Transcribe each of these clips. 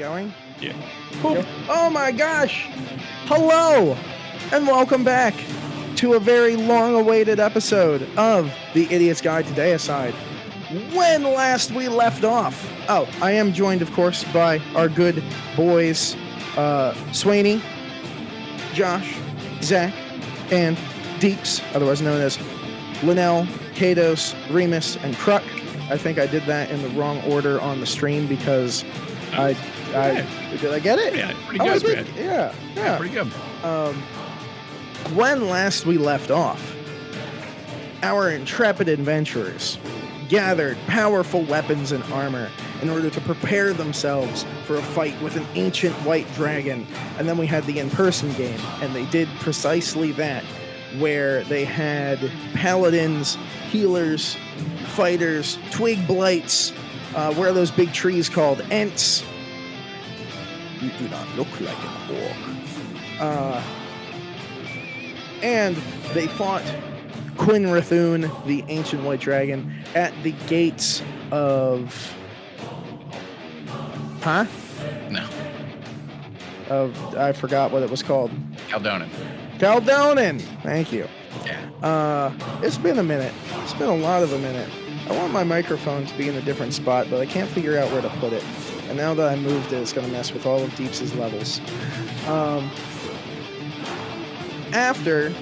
going? Yeah. Cool. Oh my gosh! Hello! And welcome back to a very long-awaited episode of The Idiot's Guide to Deicide. When last we left off... Oh, I am joined, of course, by our good boys, Swaney, Josh, Zach, and Deeps, otherwise known as Lynel, Kados, Riemus, and Kruk. I think I did that in the wrong order on the stream because did I get it? Yeah, pretty good. Yeah, pretty good. When last we left off, our intrepid adventurers gathered powerful weapons and armor in order to prepare themselves for a fight with an ancient white dragon, and then we had the in-person game, and they did precisely that, where they had paladins, healers, fighters, twig blights, what are those big trees called? Ents. You do not look like an orc. And they fought Quinn Rathun, the ancient white dragon, at the gates of... Huh? No. I forgot what it was called. Caldonin! Thank you. Yeah. It's been a minute. It's been a lot of a minute. I want my microphone to be in a different spot, but I can't figure out where to put it. And now that I moved it, it's going to mess with all of Deeps' levels. After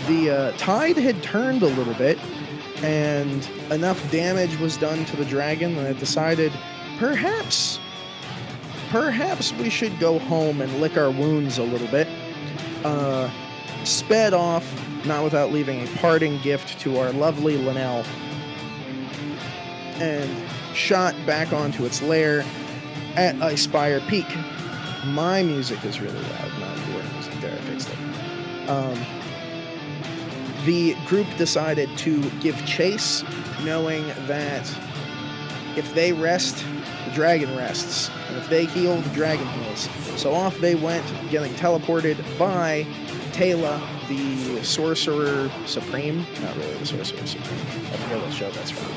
the tide had turned a little bit, and enough damage was done to the dragon that it decided perhaps we should go home and lick our wounds a little bit. Sped off, not without leaving a parting gift to our lovely Lynel, and shot back onto its lair at Icespire Peak. My music is really loud, not your music. There, I fixed it. The group decided to give chase, knowing that if they rest, the dragon rests, and if they heal, the dragon heals. So off they went, getting teleported by Taylor, the Sorcerer Supreme. Not really the Sorcerer Supreme. I forget what show that's from.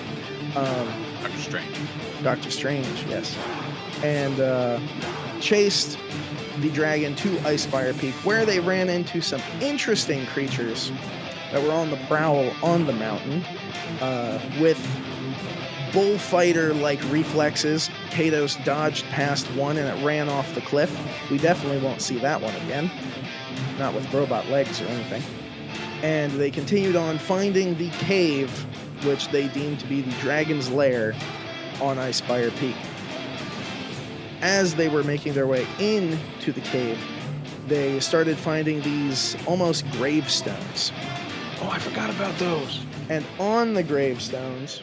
Dr. Strange. Dr. Strange, yes. And chased the dragon to Icespire Peak, where they ran into some interesting creatures that were on the prowl on the mountain, with bullfighter-like reflexes. Kados dodged past one and it ran off the cliff. We definitely won't see that one again. Not with robot legs or anything. And they continued on, finding the cave, which they deemed to be the dragon's lair on Icespire Peak. As they were making their way into the cave, they started finding these almost gravestones. Oh, I forgot about those. And on the gravestones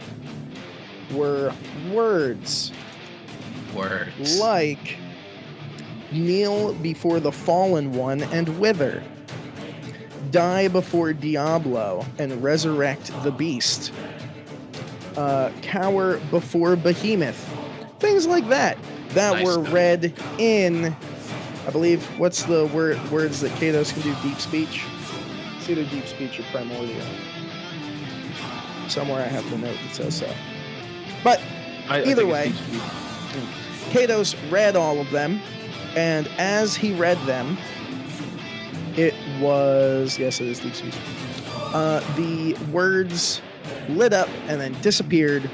were words. Words. Like, kneel before the fallen one and wither. Die before Diablo and resurrect the beast. Cower before Behemoth. Things like that. That were read in, I believe, what's the words that Kados can do? Deep speech? It's either deep speech or primordial. Somewhere I have the note that says so. But either way, Kados read all of them, and as he read them, it was, yes, it is deep speech. The words lit up and then disappeared,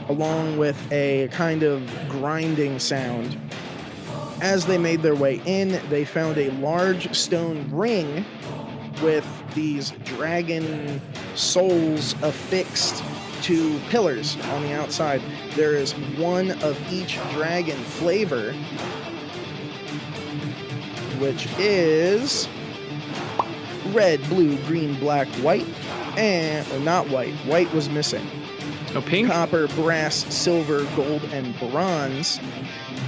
along with a kind of grinding sound. As they made their way in, they found a large stone ring with these dragon souls affixed to pillars on the outside. There is one of each dragon flavor, which is red, blue, green, black, white, and not white. White was missing. No pink? Copper, brass, silver, gold, and bronze.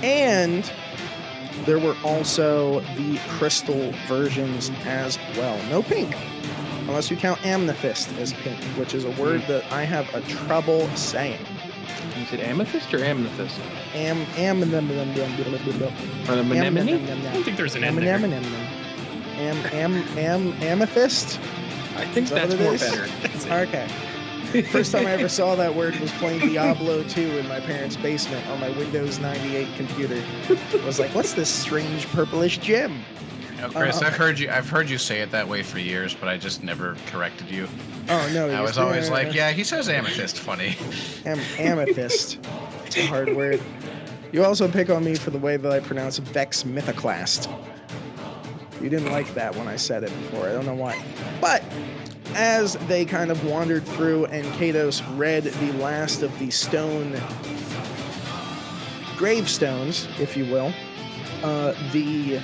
And there were also the crystal versions as well. No pink, unless you count amethyst as pink, which is a word that I have a trouble saying. Is it amethyst or amethyst? Amethyst. I don't think there's an M there. Amethyst? I think that's more better. Okay. First time I ever saw that word was playing Diablo 2 in my parents' basement on my Windows 98 computer. I was like, what's this strange purplish gem? Oh, Chris, I've heard you say it that way for years, but I just never corrected you. Oh, no. I was always like, yeah, he says amethyst funny. Amethyst. It's a hard word. You also pick on me for the way that I pronounce Vex Mythoclast. You didn't like that when I said it before. I don't know why. But as they kind of wandered through and Kados read the last of the stone gravestones, if you will, the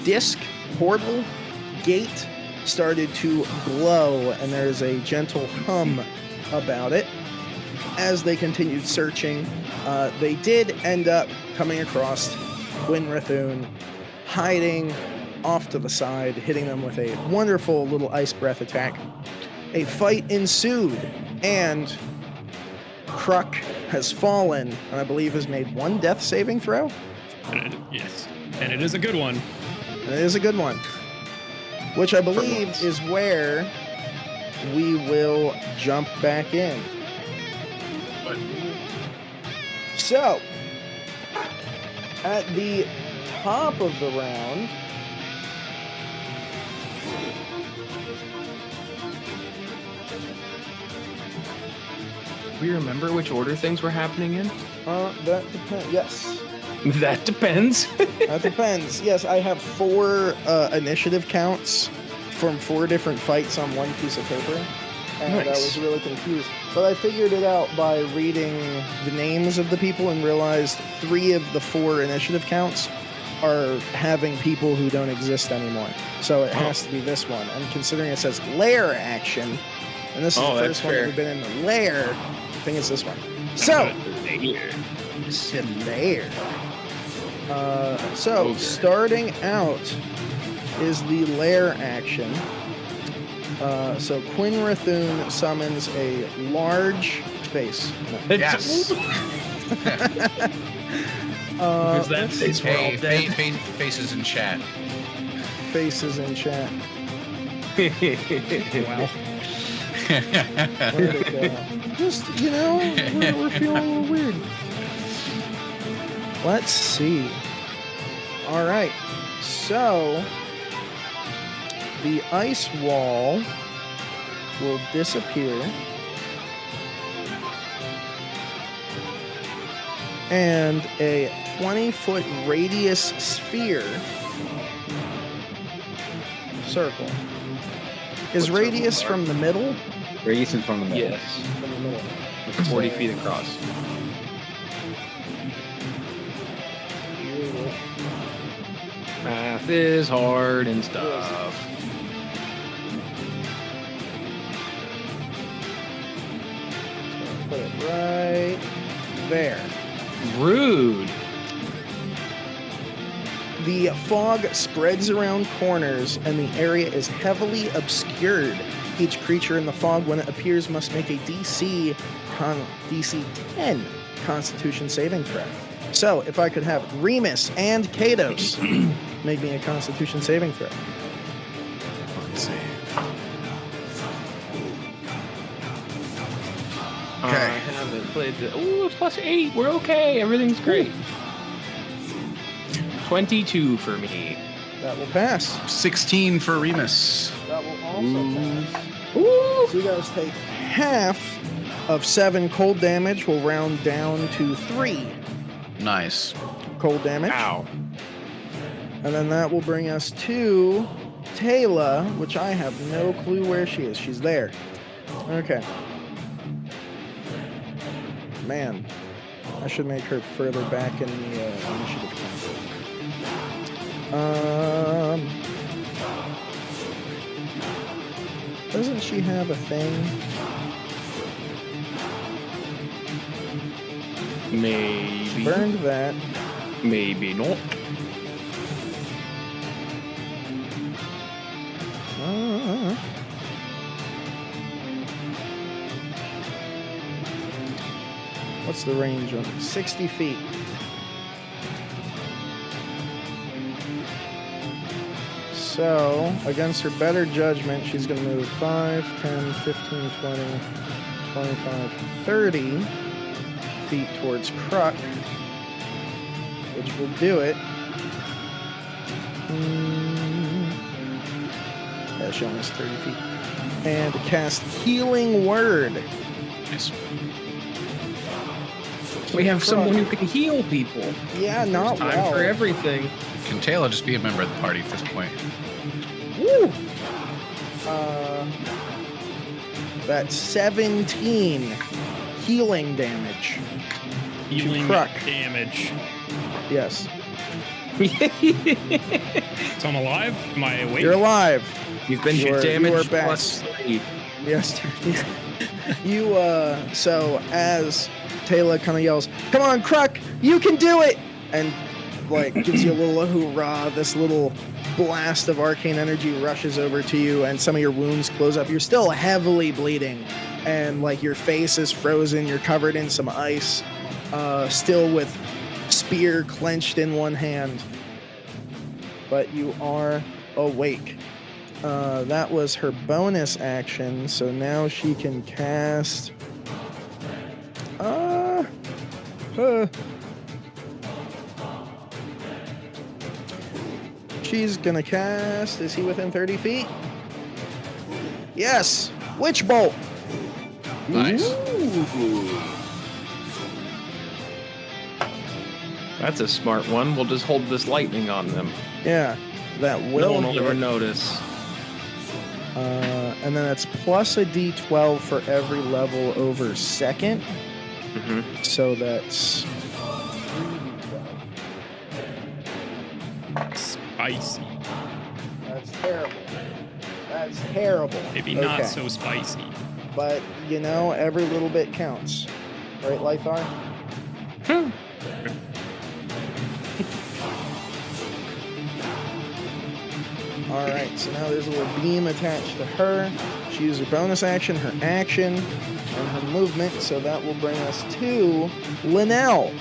disc portal gate started to glow, and there's a gentle hum about it. As they continued searching, they did end up coming across Gwyn Rithun hiding off to the side, hitting them with a wonderful little ice breath attack. A fight ensued, and Kruk has fallen, and I believe has made one death saving throw. Yes, and it is a good one. And it is a good one, which I believe is where we will jump back in. What? So, at the top of the round, We remember which order things were happening in? that depends. Yes. That depends. That depends. Yes, I have 4 initiative counts from 4 different fights on one piece of paper, and I was really confused. But I figured it out by reading the names of the people and realized 3 of the 4 initiative counts are having people who don't exist anymore. So it has to be this one. And considering it says lair action, and this is the first one that we've been in the lair, I think it's this one. So, the lair. Starting out is the lair action. So Gwyn Rithun summons a large face. No. Yes. Is that face for all dead? Faces in chat. Faces in chat. Wow. Where'd it go? Just, we're feeling a little weird. Let's see. All right. So, the ice wall will disappear. And a 20-foot radius sphere circle. Is radius from the middle? Radius is from the middle. Yes. From the middle. It's 40 feet across. Math is hard and stuff. Put it right there. Rude. The fog spreads around corners, and the area is heavily obscured. Each creature in the fog, when it appears, must make a DC 10 Constitution saving throw. So, if I could have Riemus and Kados make me a Constitution saving throw. Let's see. I haven't played the... Ooh, it's +8. We're okay. Everything's great. 22 for me. That will pass. 16 for Riemus. That will also pass. Ooh. So you guys take half of 7 cold damage. We'll round down to 3 Nice. cold damage. Ow. And then that will bring us to Taylor, which I have no clue where she is. She's there. Okay. Man, I should make her further back in the initiative count. Doesn't she have a thing? Maybe. Burned that. Maybe not. What's the range on it? 60 feet. So, against her better judgment, she's going to move 5, 10, 15, 20, 25, 30 feet towards Kruk, which will do it. Yeah, she only has 30 feet. And cast Healing Word. Nice. We have someone who can heal people. Yeah, not Time well. for everything. Can Taylor just be a member of the party at this point? Woo! That's 17 healing damage. Healing Kruk. damage. Yes. So I'm alive? Am I awake? You're alive. You've been You are damaged back. +3. Yes. You, so as Taylor kind of yells, "Come on, Kruk, you can do it!" And, like, gives you a little hoorah, this little blast of arcane energy rushes over to you, and some of your wounds close up. You're still heavily bleeding, and, like, your face is frozen, you're covered in some ice, still with spear clenched in one hand. But you are awake. That was her bonus action, so now she can cast... She's gonna cast... Is he within 30 feet? Yes! Witch Bolt! Nice. That's a smart one. We'll just hold this lightning on them. Yeah, that No will one will hit. ever notice. And then that's plus a d12 for every level over second. Mm-hmm. So that's... Spicy. That's terrible. That's terrible. Maybe not Okay. so spicy. But, you know, every little bit counts. Right, Lythar? Alright, so now there's a little beam attached to her. She used her bonus action, her action, and her movement, so that will bring us to Lynel.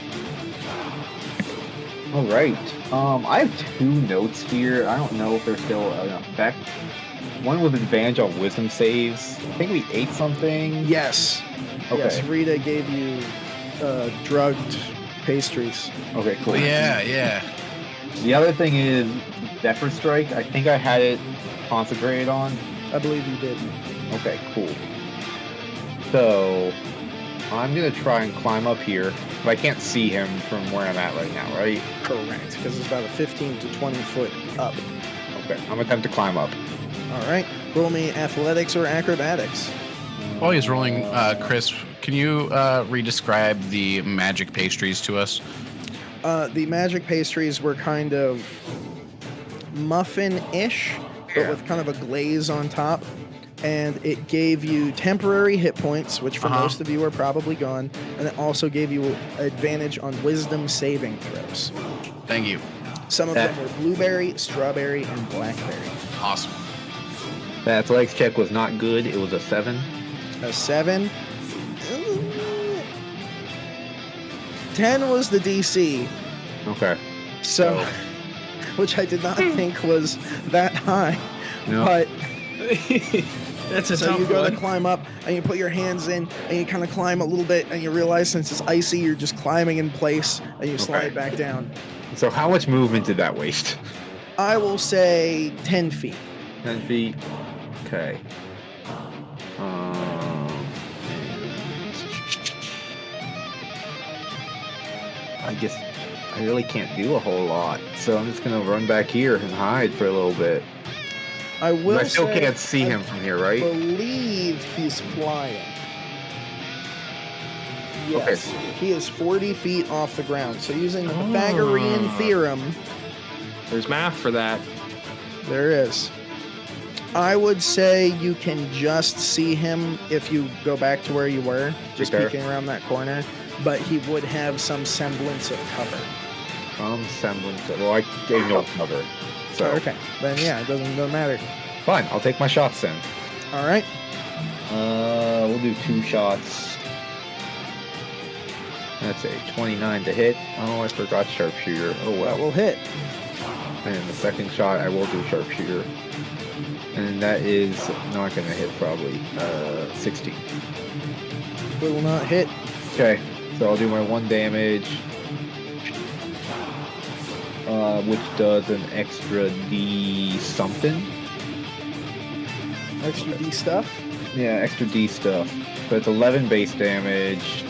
All right. I have 2 notes here. I don't know if they're still in effect. One with advantage on wisdom saves. I think we ate something. Yes. Okay. Yes, Rita gave you drugged pastries. Okay, cool. Yeah. The other thing is Zephyr Strike. I think I had it consecrated on. I believe you did. Okay, cool. So I'm gonna try and climb up here, but I can't see him from where I'm at right now, right? Correct, because it's about a 15 to 20 foot up. Okay, I'm gonna attempt to climb up. All right, roll me athletics or acrobatics. While he's rolling, Chris, can you re-describe the magic pastries to us? The magic pastries were kind of muffin-ish, but with kind of a glaze on top. And it gave you temporary hit points, which for most of you are probably gone. And it also gave you advantage on wisdom saving throws. Thank you. Some of them were blueberry, strawberry, and blackberry. Awesome. The athletics check was not good. It was a 7. A 7. 10 was the DC. Okay. So, which I did not think was that high. No. But That's a so tough you go one. to climb up and you put your hands in and you kind of climb a little bit and you realize since it's icy, you're just climbing in place and you slide back down. So how much movement did that waste? I will say 10 feet. 10 feet. Okay. I guess I really can't do a whole lot, so I'm just gonna run back here and hide for a little bit. I will But I still say can't see him from here, right? believe he's flying. Yes. He is 40 feet off the ground. So using the Pythagorean theorem, There's math for that. there is. I would say you can just see him if you go back to where you were, just Okay. peeking around that corner, but he would have some semblance of cover. Some semblance of, well, I gave no cover. So, Okay, then yeah, it doesn't matter. fine, I'll take my shots then. All right, We'll do 2 shots. That's a 29 to hit. Oh, I forgot sharpshooter. Oh that well. will hit. And the second shot, I will do sharpshooter. And that is not going to hit, probably. 16. Will not hit. Okay, so I'll do my 1 damage. Which does an extra D something. Extra D stuff? Yeah, extra D stuff. So it's 11 base damage.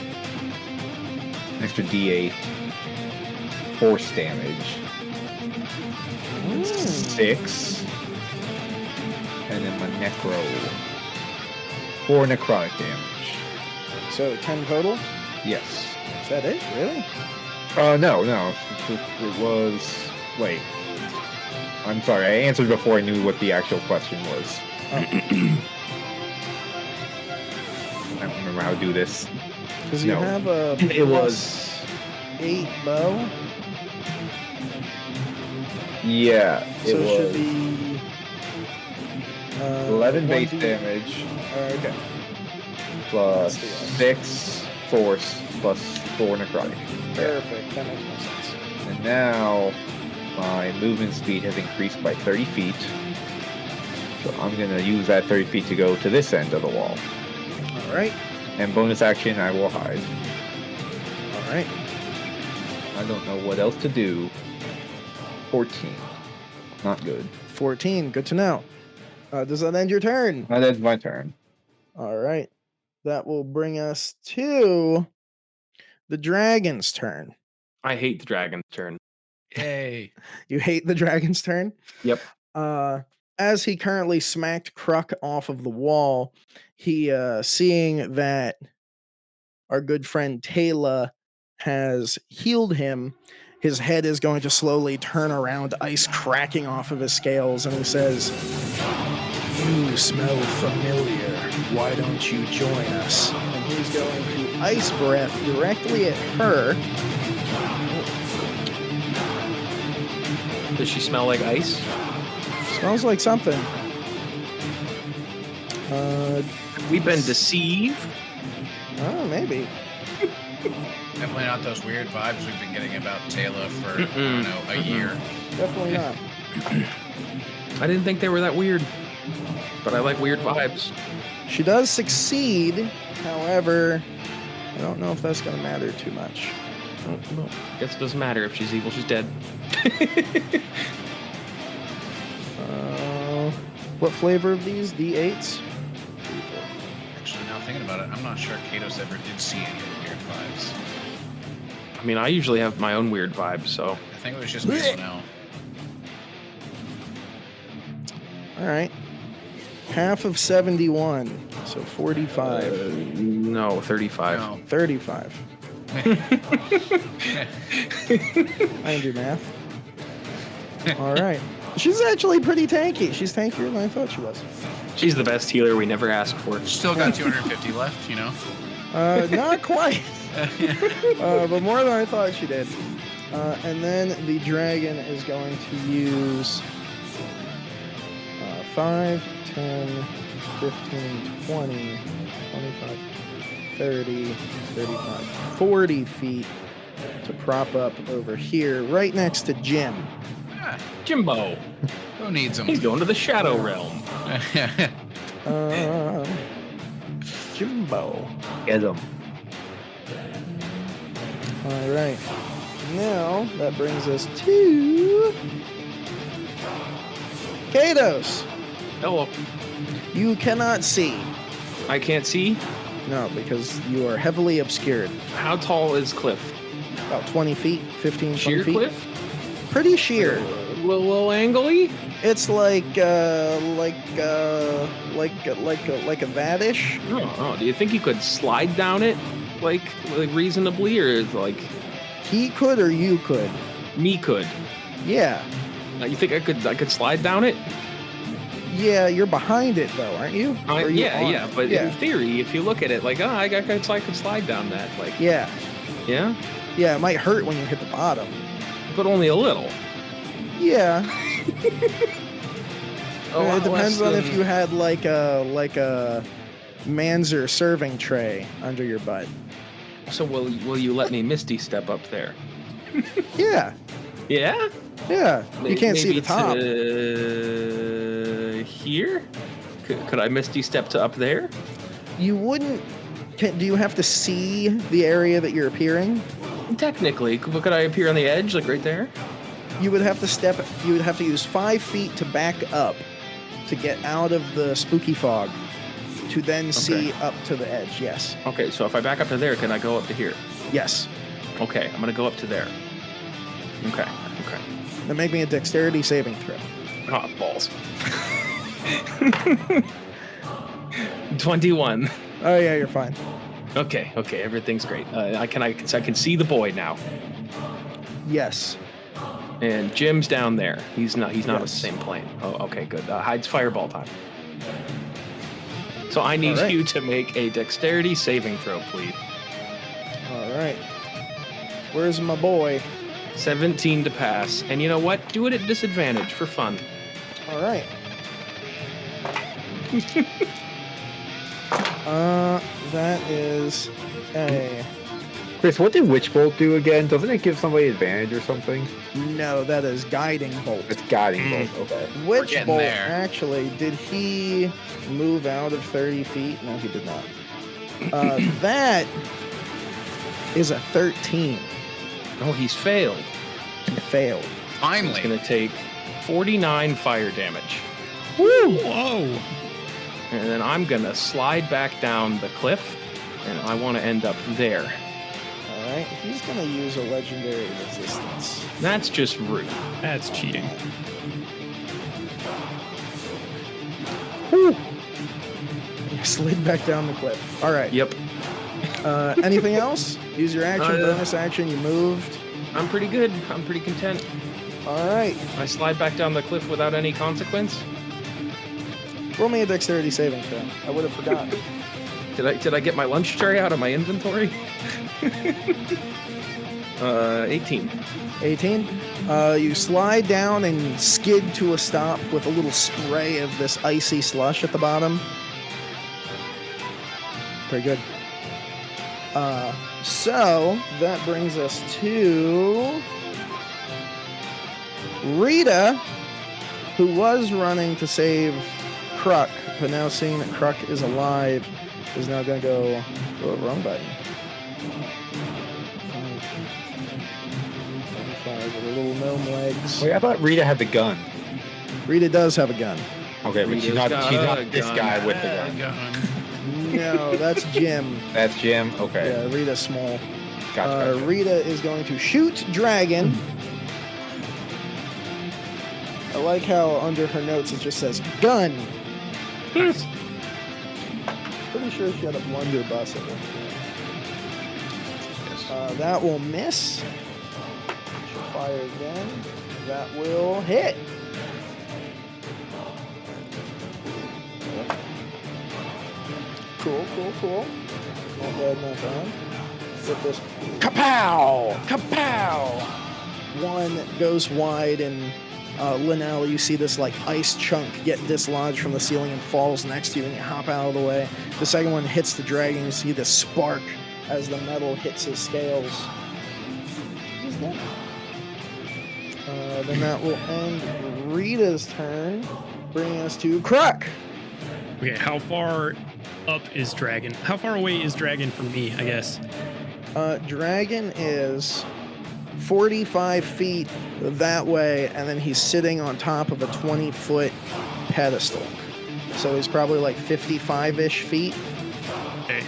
Extra D8. Force damage. 6. And then my necro. 4 necrotic damage. So 10 total? Yes. Is that it? Really? No. It was... Wait. I'm sorry, I answered before I knew what the actual question was. I don't remember how to do this. Because you have a it was 8 bow. Yeah, So it it should was be 11 base 1d. damage Okay. plus 6 force plus 4 necrotic. Perfect. That makes more sense. And now my movement speed has increased by 30 feet. So I'm going to use that 30 feet to go to this end of the wall. All right. And bonus action, I will hide. All right. I don't know what else to do. 14. Not good. 14. Good to know. Does that end your turn? That ends my turn. All right. That will bring us to the dragon's turn. I hate the dragon's turn. Yay. You hate the dragon's turn? Yep. As he currently smacked Kruk off of the wall, he, seeing that our good friend Taylor has healed him, his head is going to slowly turn around, ice cracking off of his scales, and he says, "You smell familiar. Why don't you join us?" And he's going to ice breath directly at her. Does she smell like ice? Smells like something. We've been deceived. Oh, maybe. Definitely not those weird vibes we've been getting about Taylor for, I don't know, a year. Definitely not. I didn't think they were that weird, but I like weird vibes. She does succeed. However, I don't know if that's going to matter too much. Guess it doesn't matter. If she's evil, she's dead. What flavor of these? D8s? Actually, now thinking about it, I'm not sure Kados ever did see any of the weird vibes. I mean, I usually have my own weird vibes, so. I think it was just me and Lynel. All right. Half of 71, so 45. No, 35. No. 35. I can do math. All right. She's actually pretty tanky. She's tankier than I thought she was. She's the best healer we never asked for. Still got 250 left, you know? Not quite. But more than I thought she did. And then the dragon is going to use 5, 10, 15, 20, 25, 30, 35, 40 feet to prop up over here, right next to Jim. Yeah. Jimbo. Who needs him? He's going to the Shadow Realm. Jimbo. Get him. All right. Now that brings us to Kados. Hello. You cannot see. I can't see. No, because you are heavily obscured. How tall is Cliff? About 20 feet, 15, 20 Sheer feet. cliff? Pretty sheer. Little angly? It's like a that-ish. Oh, do you think you could slide down it, like reasonably, or like He could or you could. me could? Yeah. You think I could slide down it? Yeah, you're behind it though, aren't you? Or are you on yeah. it? But yeah. in theory, if you look at it, like, I could slide down that, like, Yeah. yeah, Yeah, it might hurt when you hit the bottom. but only a little. Yeah. Oh, It depends on if you had like a Manzer serving tray under your butt. So will you let me Misty step up there? Yeah. Yeah. Yeah, you can't see the top. Here? Could I Misty step to up there? You wouldn't. Do you have to see the area that you're appearing? Technically, but could I appear on the edge, like right there? You would have to step. You would have to use 5 feet to back up to get out of the spooky fog, to then see up to the edge. Yes. Okay, so if I back up to there, can I go up to here? Yes. Okay, I'm gonna go up to there. Okay. Then make me a dexterity saving throw. Oh, balls. 21. Oh yeah, you're fine. Okay, everything's great. I can see the boy now. Yes. And Jim's down there. He's not on the Yes. same plane. Oh, okay, good. Hides fireball time. So I need All right. you to make a dexterity saving throw, please. All right. Where's my boy? 17 to pass. And you know what? Do it at disadvantage for fun. All right. That is a... Chris, what did Witch Bolt do again? Doesn't it give somebody advantage or something? No, that is guiding bolt. It's guiding bolt. Okay. Witch getting bolt, there. actually, did he move out of 30 feet? No, he did not. That is a 13. Oh, he's failed. He failed. He's Finally. going to take 49 fire damage. Whoa! And then I'm going to slide back down the cliff, and I want to end up there. All right, he's going to use a legendary resistance. That's just rude. That's cheating. Whew. He slid back down the cliff. All right. Yep. Anything else? Use your action, bonus action, you moved. I'm pretty good. I'm pretty content. All right. I slide back down the cliff without any consequence. Roll me a dexterity saving throw. I would have forgotten. Did I get my lunch tray out of my inventory? 18. 18. You slide down and skid to a stop with a little spray of this icy slush at the bottom. Pretty good. So that brings us to Rita, who was running to save Kruk, but now seeing that Kruk is alive, is now going to go... Oh, wrong button. 5 with her little gnome legs. Wait, I thought Rita had the gun. Rita does have a gun. Okay, but she's Rita's not got a this gun. guy with the gun. Gun. No, that's Jim. That's Jim? Okay. Yeah, Rita's small. Gotcha. Rita is going to shoot Dragon. I like how under her notes it just says gun. Pretty sure she had a blunderbuss at one point. That will miss. She'll fire again. That will hit. Cool. Not bad, not bad. Get this. Kapow! Kapow! One goes wide, and Lynel, you see this like ice chunk get dislodged from the ceiling and falls next to you, and you hop out of the way. The second one hits the dragon. You see this spark as the metal hits his scales. He's dead. Then that will end Rita's turn, bringing us to Kruk. Okay, how far up is Dragon? How far away is Dragon from me, I guess? Dragon is 45 feet that way, and then he's sitting on top of a 20-foot pedestal. So he's probably like 55-ish feet. Okay.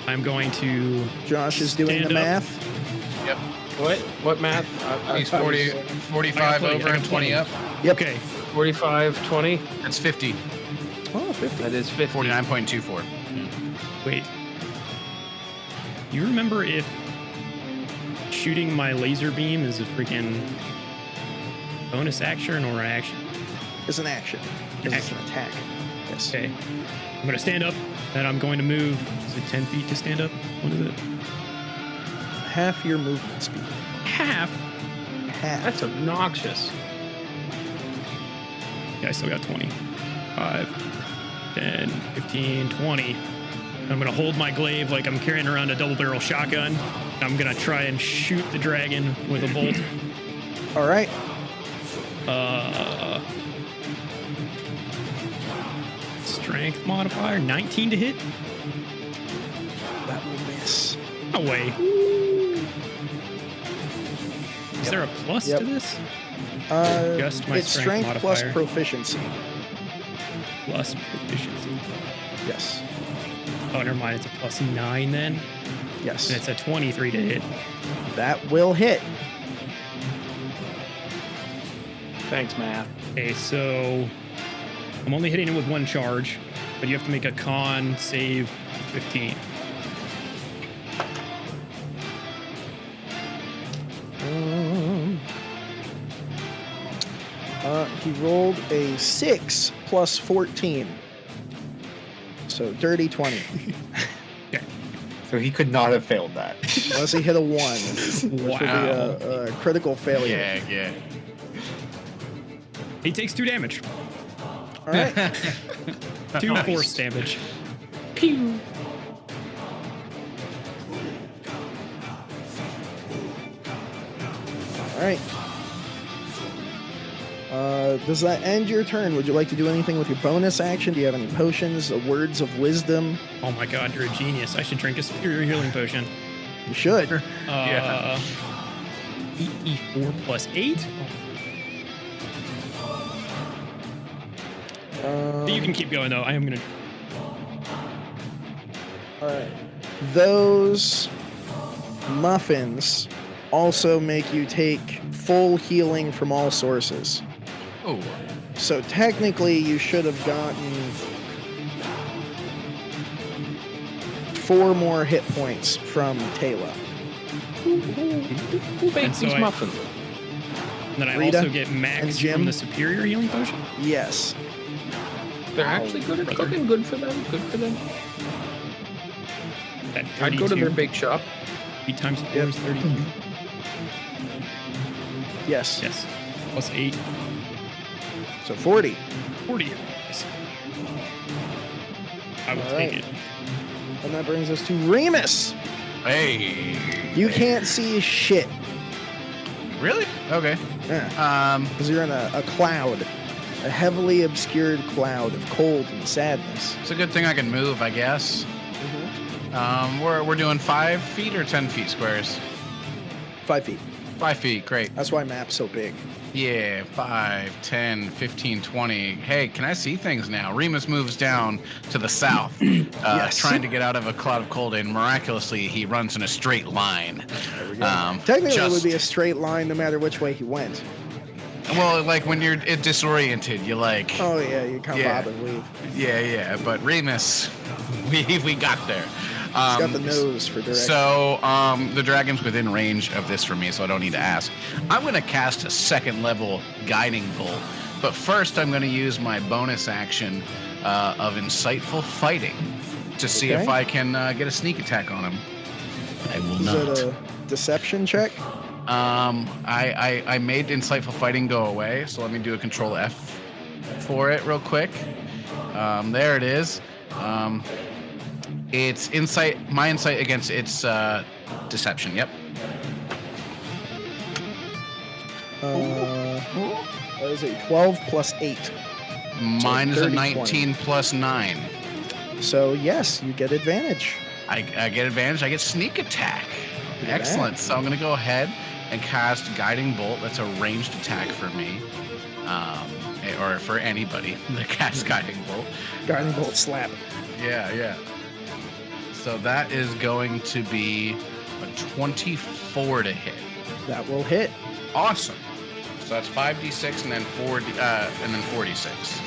I'm going to... Josh is doing stand the up. math. Yep. What math? He's 40, 45 I got over and 20 up. Yep. Okay. 45, 20. That's 50. Oh, 50. That is 50. 49.24. Wait. Do you remember if shooting my laser beam is a freaking bonus action or an action? It's an action. It's an attack. Yes. Okay. I'm going to stand up, and I'm going to move. Is it 10 feet to stand up? What is it? Half your movement speed. Half? Half. That's obnoxious. Yeah, I still got 20. 5, 10, 15, 20. I'm going to hold my glaive like I'm carrying around a double-barrel shotgun. I'm going to try and shoot the dragon with a bolt. All right. Strength modifier, 19 to hit. That will miss. No way. Is there a plus to this? Just my it's strength modifier. plus proficiency. Plus proficiency. Yes. Oh, never mind. It's a plus 9 then. Yes. And it's a 23 to hit. That will hit. Thanks, Matt. Okay, so I'm only hitting it with one charge, but you have to make a con save 15. He rolled a 6 plus 14. So dirty 20. So he could not have failed that. Unless he hit a 1. Which would be a critical failure. Yeah. He takes 2 damage. All right. 2 force damage. Pew. All right. Does that end your turn? Would you like to do anything with your bonus action? Do you have any potions, words of wisdom? Oh my god, you're a genius. I should drink a superior healing potion. You should. Yeah. 8e4 plus 8? You can keep going though. I am gonna. All right. Those muffins also make you take full healing from all sources. Oh. So technically, you should have gotten 4 more hit points from Taylor. Who baked so these muffins? And then I Rita also get and max Jim. from the superior healing potion. Yes. They're actually good at cooking. Good for them. Good for them. That I'd go to 32. their bake shop. 8 times 4 Yep. is 32. Yes. Yes. Plus 8. So 40. 40. Yes. I will All take right. it. And that brings us to Riemus. Hey. You can't see shit. Really? Okay. Yeah. Because you're in a cloud. A heavily obscured cloud of cold and sadness. It's a good thing I can move, I guess. We're doing 5 feet or 10 feet squares? 5 feet. 5 feet, great. That's why map's so big. Yeah, 5, 10, 15, 20. Hey, can I see things now? Riemus moves down to the south, Yes. trying to get out of a cloud of cold, and miraculously he runs in a straight line. There we go. Technically, it would be a straight line no matter which way he went. Well, like when you're disoriented, you like... Oh, yeah, you can't Yeah. bob and weave. Yeah, but Riemus, we got there. He's got the nose for direction. So, the dragon's within range of this for me, so I don't need to ask. I'm going to cast a 2nd level guiding bolt, but first I'm going to use my bonus action of insightful fighting to see if I can get a sneak attack on him. I will Is not. it a deception check? I made insightful fighting go away, so let me do a control F for it real quick. There it is. It's insight, my insight against its deception. Yep. That is a 12 plus 8. Mine is a 30, 19 plus 9. So, yes, you get advantage. I get advantage. I get sneak attack. Look at Excellent. that. So I'm going to go ahead and cast Guiding Bolt. That's a ranged attack for me. Or for anybody that casts Guiding Bolt. Guiding bolt slap. Yeah. So that is going to be a 24 to hit. That will hit. Awesome. So that's 5d6 and then 4d6.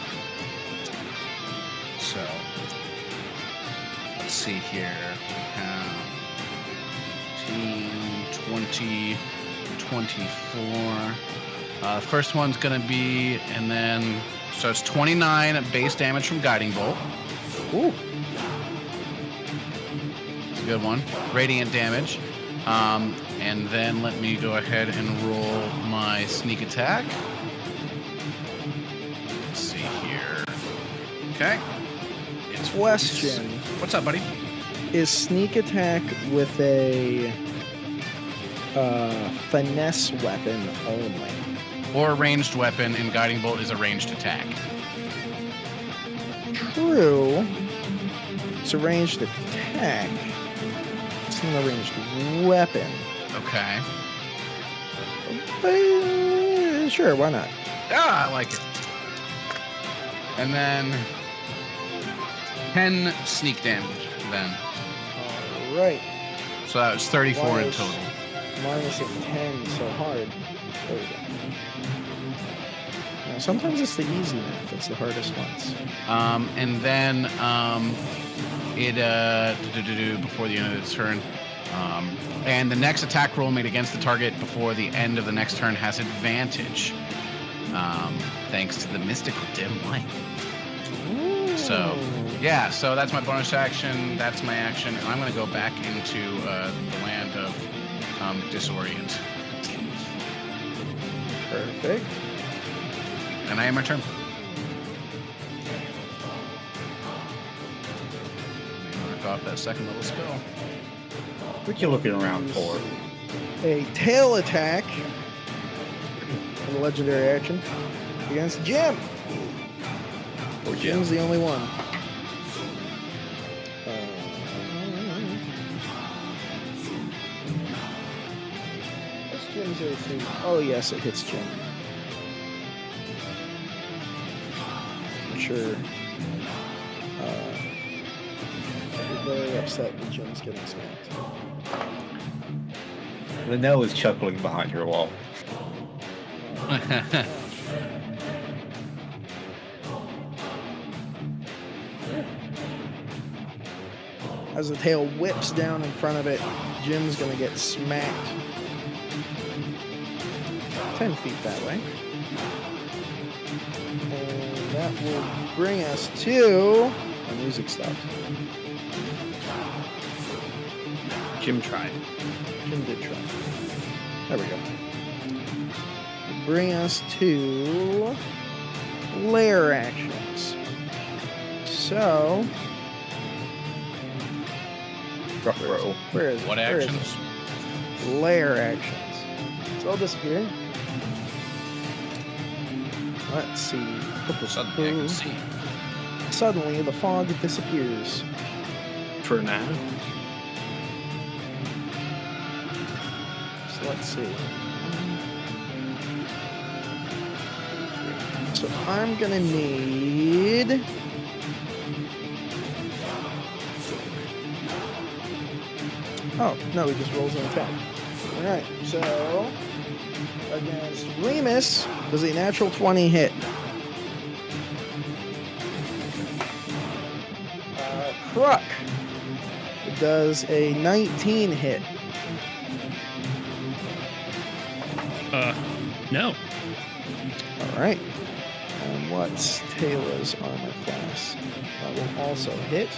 So let's see here. 15, 20, 24. First one's gonna be, and then so it's 29 base damage from Guiding Bolt. Ooh. It's a good one. Radiant damage. And then let me go ahead and roll my sneak attack. Let's see here. Okay. It's Question. What's up, buddy? Is sneak attack with a finesse weapon only? or a ranged weapon, and Guiding Bolt is a ranged attack. True. It's a ranged attack. It's not a ranged weapon. Okay. Sure, why not? Ah, I like it. And then 10 sneak damage then. All right. So that was 34 in total. Minus a 10, so hard. There we go. Now, sometimes it's the easy math. It's the hardest ones. And then before the end of the turn. And the next attack roll made against the target before the end of the next turn has advantage. Thanks to the mystical dim light. Ooh. So, yeah, so that's my bonus action. That's my action. And I'm going to go back into the land of disorient. Perfect. And I am my turn. Knock off that second level spell. What you looking around for? A tail attack. And a legendary action against Jim. Or Jim's the only one. What's Jim's AC? Oh, yes, it hits Jim. I'm sure. You're very upset that Jim's getting smacked. Lynel is chuckling behind your wall. As the tail whips down in front of it, Jim's gonna get smacked 10 feet that way. And that will bring us to... The music stopped. Jim tried. Jim did try. There we go. Bring us to lair actions. So... Where is it? What Where is actions? it? Lair actions. So I'll disappear. Let's see. Suddenly I can see. Suddenly the fog disappears. For now. So let's see. So I'm gonna need... Oh, no, he just rolls an attack. Alright, so against Riemus, does a natural 20 hit? Kruk does a 19 hit. No. Alright. And what's Taylor's armor class? That will also hit.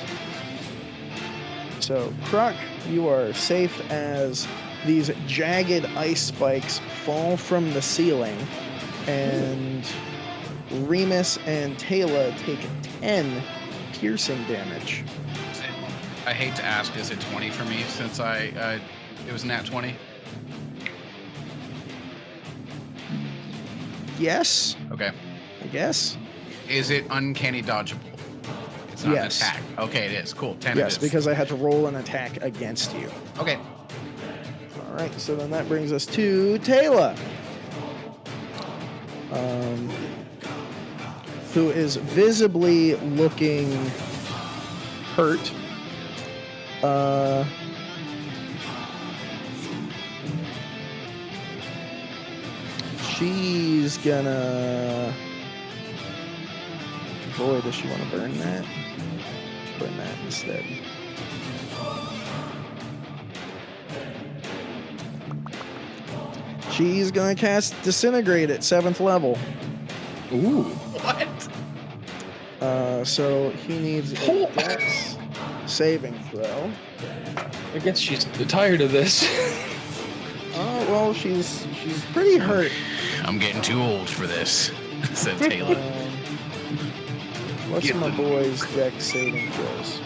So, Kruk, you are safe as these jagged ice spikes fall from the ceiling, and Riemus and Taylor take 10 piercing damage. I hate to ask, is it 20 for me since it was nat 20? Yes. Okay. I guess. Is it uncanny dodgeable? It's not Yes. an attack. Okay, it is. Cool. 10 Yes, it is. because I had to roll an attack against you. Okay. All right, so then that brings us to Taylor, who is visibly looking hurt. She's gonna... Boy, does she want to burn that? Let's burn that instead. She's gonna cast Disintegrate at 7th level. Ooh. What? So he needs a Dex saving throw. I guess she's tired of this. Well, she's pretty hurt. I'm getting too old for this, said Taylor. What's Get my the- boy's Dex saving throws?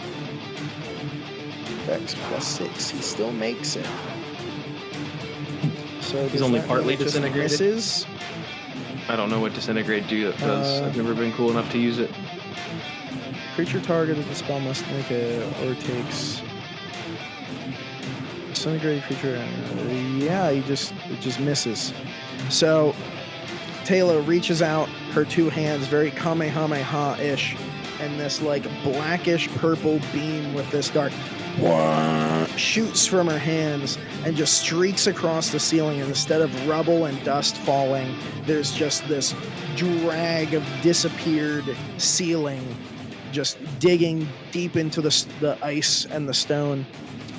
Dex +6. He still makes it. So He's does only that partly mean it just disintegrated? misses? I don't know what Disintegrate does. I've never been cool enough to use it. Creature targeted the spell must make a or takes disintegrate creature. Yeah, it just misses. So Taylor reaches out her two hands, very Kamehameha-ish, and this like blackish purple beam with this dark shoots from her hands and just streaks across the ceiling. And instead of rubble and dust falling, there's just this drag of disappeared ceiling, just digging deep into the ice and the stone.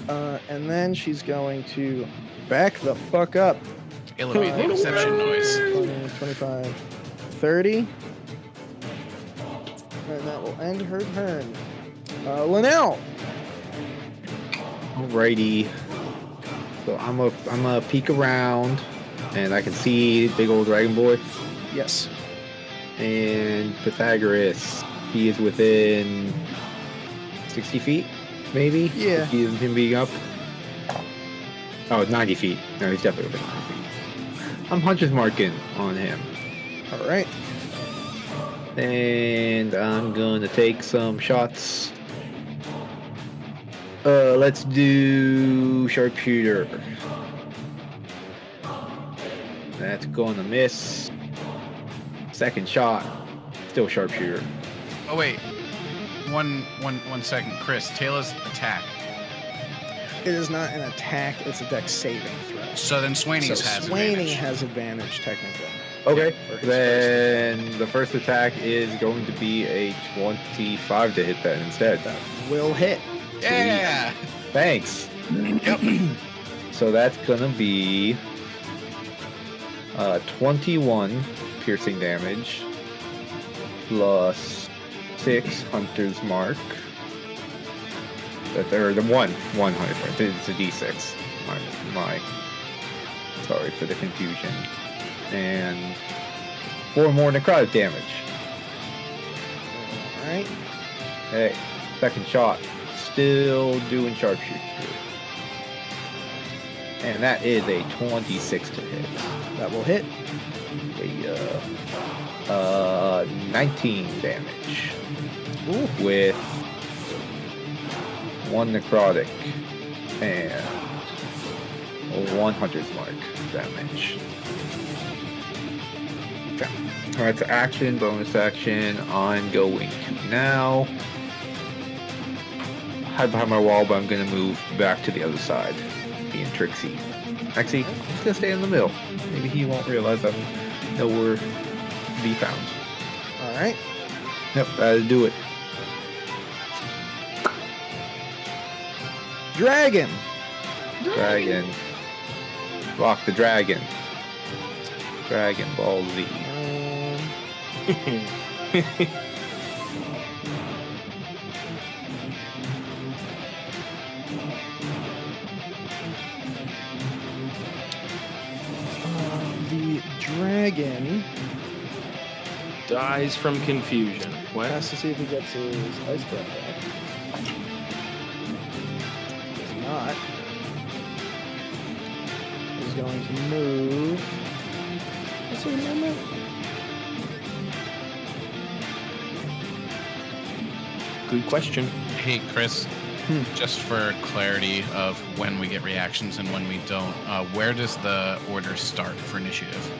And then she's going to back the fuck up. Elevate the exception noise. 20, 25, 30. And that will end her turn. Lynel. Alrighty. So I'm a peek around, and I can see big old dragon boy. Yes. And Pythagoras. He is within 60 feet, maybe? Yeah. He is him being up. Oh, 90 feet. No, he's definitely within 90 feet. I'm hunter's marking on him. All right. And I'm gonna take some shots. Let's do sharpshooter. That's gonna miss. Second shot, still sharpshooter. Oh wait, one second, Chris. Taylor's attack. It is not an attack; it's a dex saving throw. So then Swaney's has Swaney advantage. has advantage technically. Okay, for his then the first attack is going to be a 25 to hit that instead. That will hit. Yeah. Thanks. Yep. So that's gonna be 21 piercing damage plus 6 hunter's mark. Or the one hunter's mark. It's a d6. My sorry for the confusion. And 4 more necrotic damage. All right. Hey, second shot. Still doing sharpshooter. And that is a 26 to hit. That will hit. 19 damage. Ooh. With 1 necrotic and 1 hunter's mark damage. Okay. Alright, so action, bonus action. I'm going to now hide behind my wall, but I'm gonna move back to the other side, being tricksy. Actually, I'm just gonna stay in the middle. Maybe he won't realize I'm nowhere to be found. All right. Yep, that'll do it. Dragon. Dragon. Rock the dragon. Dragon Ball Z. The dragon Dies from confusion. What? has to see if he gets his ice breath back. Does not. He's going to move. What's his movement? Good question. Hey, Chris. Just for clarity of when we get reactions and when we don't, where does the order start for initiative?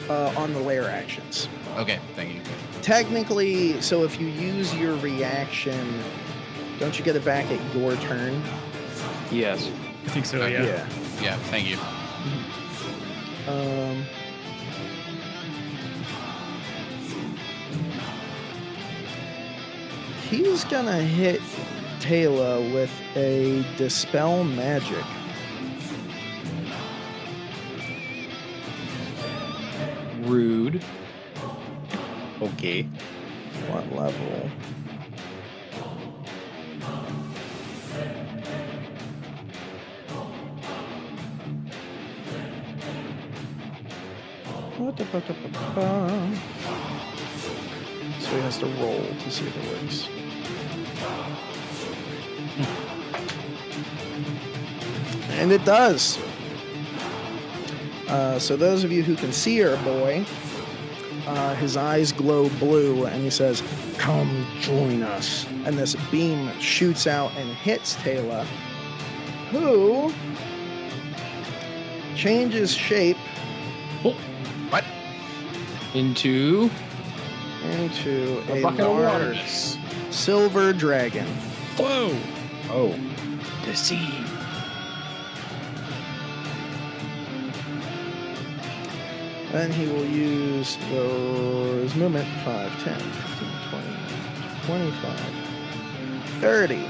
On the lair actions. Okay, thank you. Technically, so if you use your reaction, don't you get it back at your turn? Yes. I think so, yeah. Yeah, thank you. He's gonna hit Taylor with a Dispel Magic. Rude. Okay. What level? So he has to roll to see if it works. And it does. So those of you who can see our boy, His eyes glow blue, and he says, "Come join us." And this beam shoots out and hits Taylor, who changes shape What? Into a bucket of water. large silver dragon. Whoa! Oh. Deceive. Then he will use his movement 5, 10, 15, 20, 25, 30.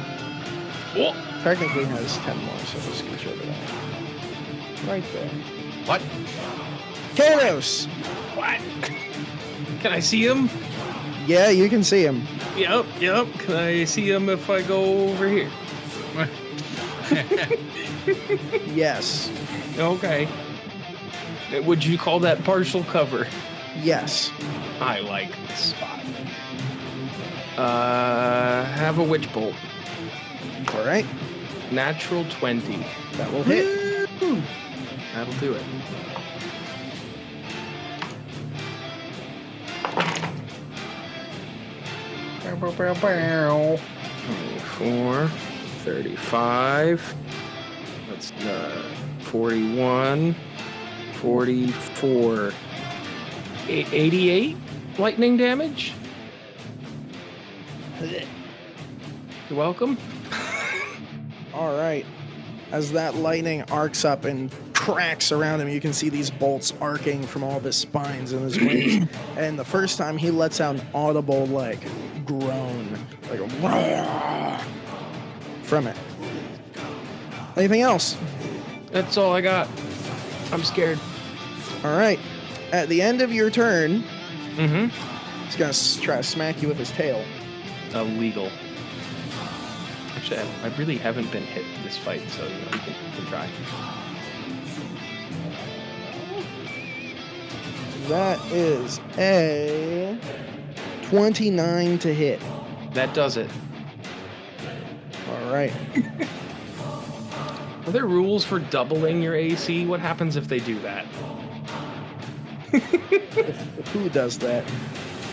Oh. Technically has 10 more, so we'll scooch over that. Right there. What? Kados! What? Can I see him? Yeah, you can see him. Yep. Can I see him if I go over here? Yes. Okay. Would you call that partial cover? Yes. I like this spot. Have a witch bolt. All right. Natural 20. That will hit. That'll do it. 24, 35. That's 41, 44, 88 lightning damage. You're welcome. All right. As that lightning arcs up and cracks around him, you can see these bolts arcing from all of his spines and his wings. And the first time he lets out an audible, like, groan, like a roar from it. Anything else? That's all I got. I'm scared. All right. At the end of your turn, Mm-hmm. he's going to try to smack you with his tail. Illegal. Actually, I really haven't been hit this fight, so you can try. That is a 29 to hit. That does it. All right. Are there rules for doubling your AC? What happens if they do that? Who does that?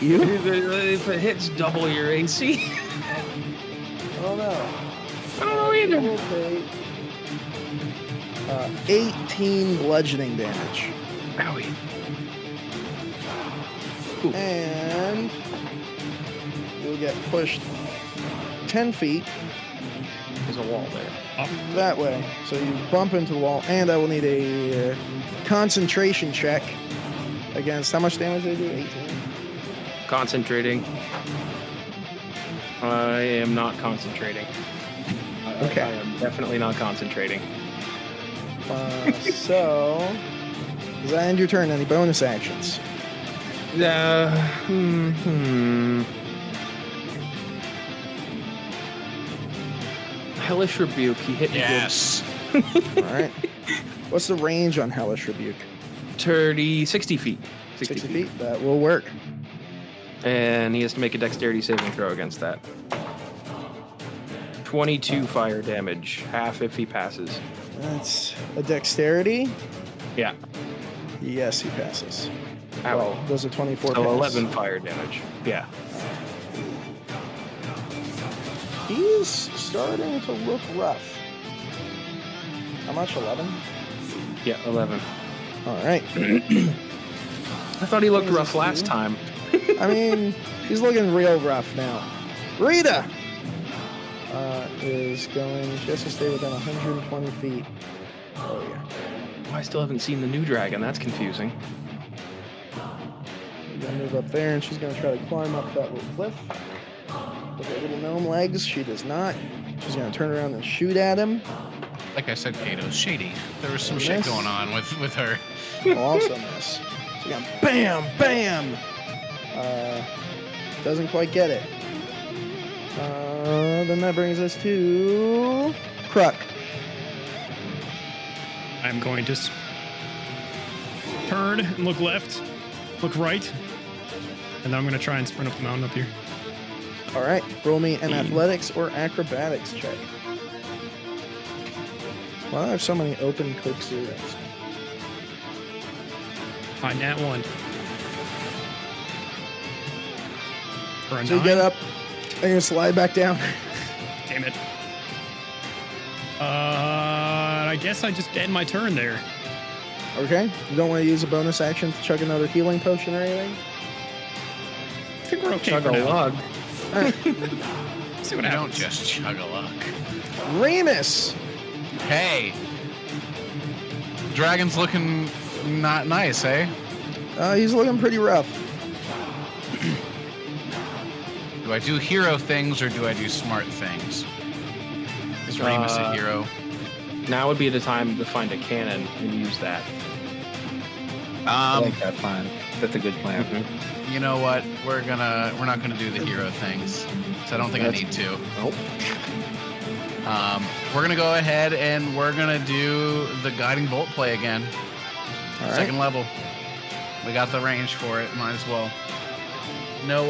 You? If it hits double your AC? I don't know. I don't know either. Will take 18 bludgeoning damage. Owie. And you'll get pushed 10 feet There's a wall there. that way. So you bump into the wall, and I will need a concentration check against how much damage did I do? 18. Concentrating. I am not concentrating. Okay. I am definitely not concentrating. So, does that end your turn? Any bonus actions? Hellish Rebuke. He hit me Yes. All right. What's the range on Hellish Rebuke? 60 feet. 60 feet? That will work. And he has to make a dexterity saving throw against that. 22 fire damage. Half if he passes. That's a dexterity. Yeah. Yes, he passes. Ow. Well, those are 24 So pass. 11 fire damage. Yeah. He's starting to look rough. How much? 11? Yeah, 11. All right. I thought he looked rough last time. I mean, he's looking real rough now. Rita is going. She has to stay within 120 feet. Oh yeah. I still haven't seen the new dragon. That's confusing. She's gonna move up there, and she's gonna try to climb up that little cliff with her little gnome legs. She does not. She's gonna turn around and shoot at him. Like I said, Kados, shady. There was some And shit miss. going on with her. Also miss. So yeah, bam, bam. Doesn't quite get it. Then that brings us to Kruk. I'm going to turn and look left, look right, and then I'm going to try and sprint up the mountain up here. All right, roll me an athletics or acrobatics check. Well, I have so many open Coke zeros. Nat 1. For a So you 9? get up and you slide back down. Damn it. I guess I just end my turn there. Okay. You don't want to use a bonus action to chug another healing potion or anything? I think we're okay Chug for a now. lug. See what You happens. don't just chug a luck. Riemus! Hey, dragon's looking not nice, eh? He's looking pretty rough. Do I do hero things or do I do smart things? Is Riemus a hero? Now would be the time to find a cannon and use that. I like that plan. That's a good plan. You know what? We're not gonna do the hero things. So I don't think I need to. Nope. We're gonna go ahead and we're gonna do the guiding bolt play again. All right. Second level. We got the range for it. Might as well. No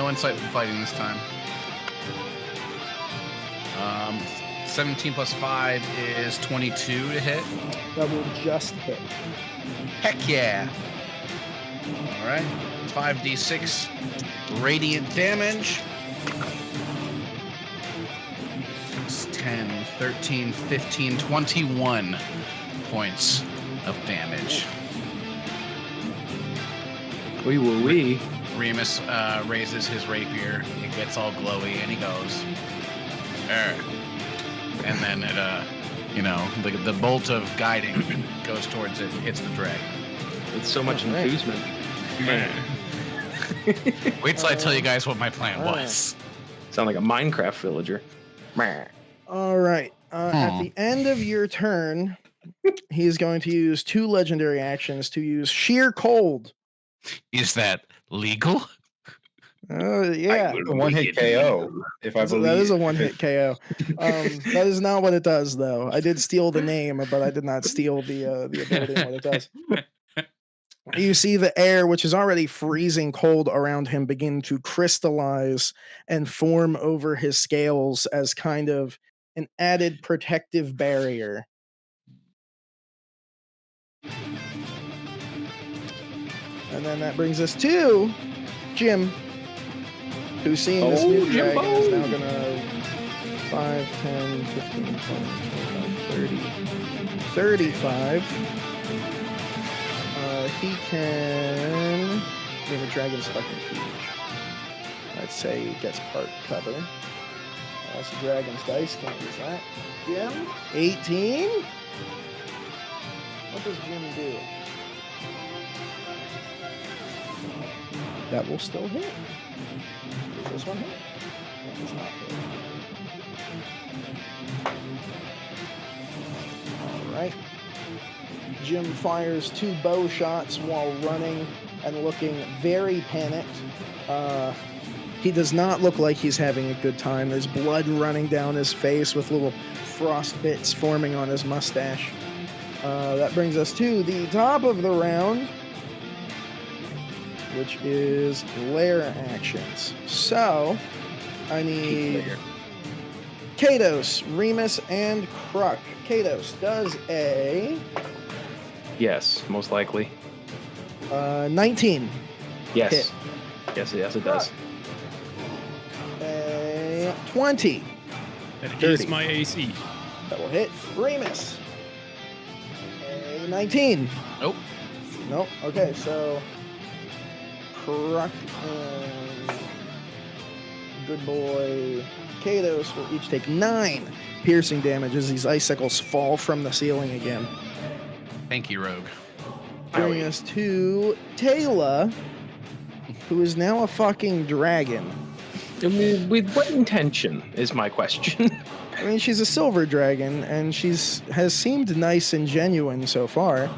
insightful fighting this time. 17 plus 5 is 22 to hit. That will just hit. Heck yeah. All right. 5d6 radiant damage. 6, 10, 13, 15, 21 points of damage. Wee. Remus raises his rapier. It gets all glowy, and he goes, "Arr." And then it, the bolt of guiding goes towards it, and hits the dragon. With so much All right. infusement. Wait till I tell you guys what my plan was. Sound like a Minecraft villager. All right. At the end of your turn, he's going to use 2 legendary actions to use Sheer Cold. Is that legal? Oh, yeah. A one-hit KO, if I believe. That is a one-hit KO. That is not what it does, though. I did steal the name, but I did not steal the ability and what it does. You see the air, which is already freezing cold around him, begin to crystallize and form over his scales as kind of an added protective barrier. And then that brings us to Jim, who's seeing this new dragon is now going to 5, 10, 15, 20, 25, 30, 35. He can... the dragon's fucking huge. I'd say he gets part cover. That's the dragon's dice, can't use that. Jim, 18. What does Jim do? That will still hit. Does this one hit? That does not hit. Alright. Jim fires 2 bow shots while running and looking very panicked. He does not look like he's having a good time. There's blood running down his face with little frost bits forming on his mustache. That brings us to the top of the round, which is lair actions. So, I need Kados, Riemus, and Kruk. Kados does a... Yes, most likely. 19. Yes. Hit. Yes, it does. A 20. That 30. is my AC. That will hit. Riemus. A 19. Nope. Nope. Okay, so Kruk and good boy Kados will each take 9 piercing damage as these icicles fall from the ceiling again. Thank you, Rogue. Bringing us to Taylor, who is now a fucking dragon. With what intention is my question? I mean, she's a silver dragon, and has seemed nice and genuine so far.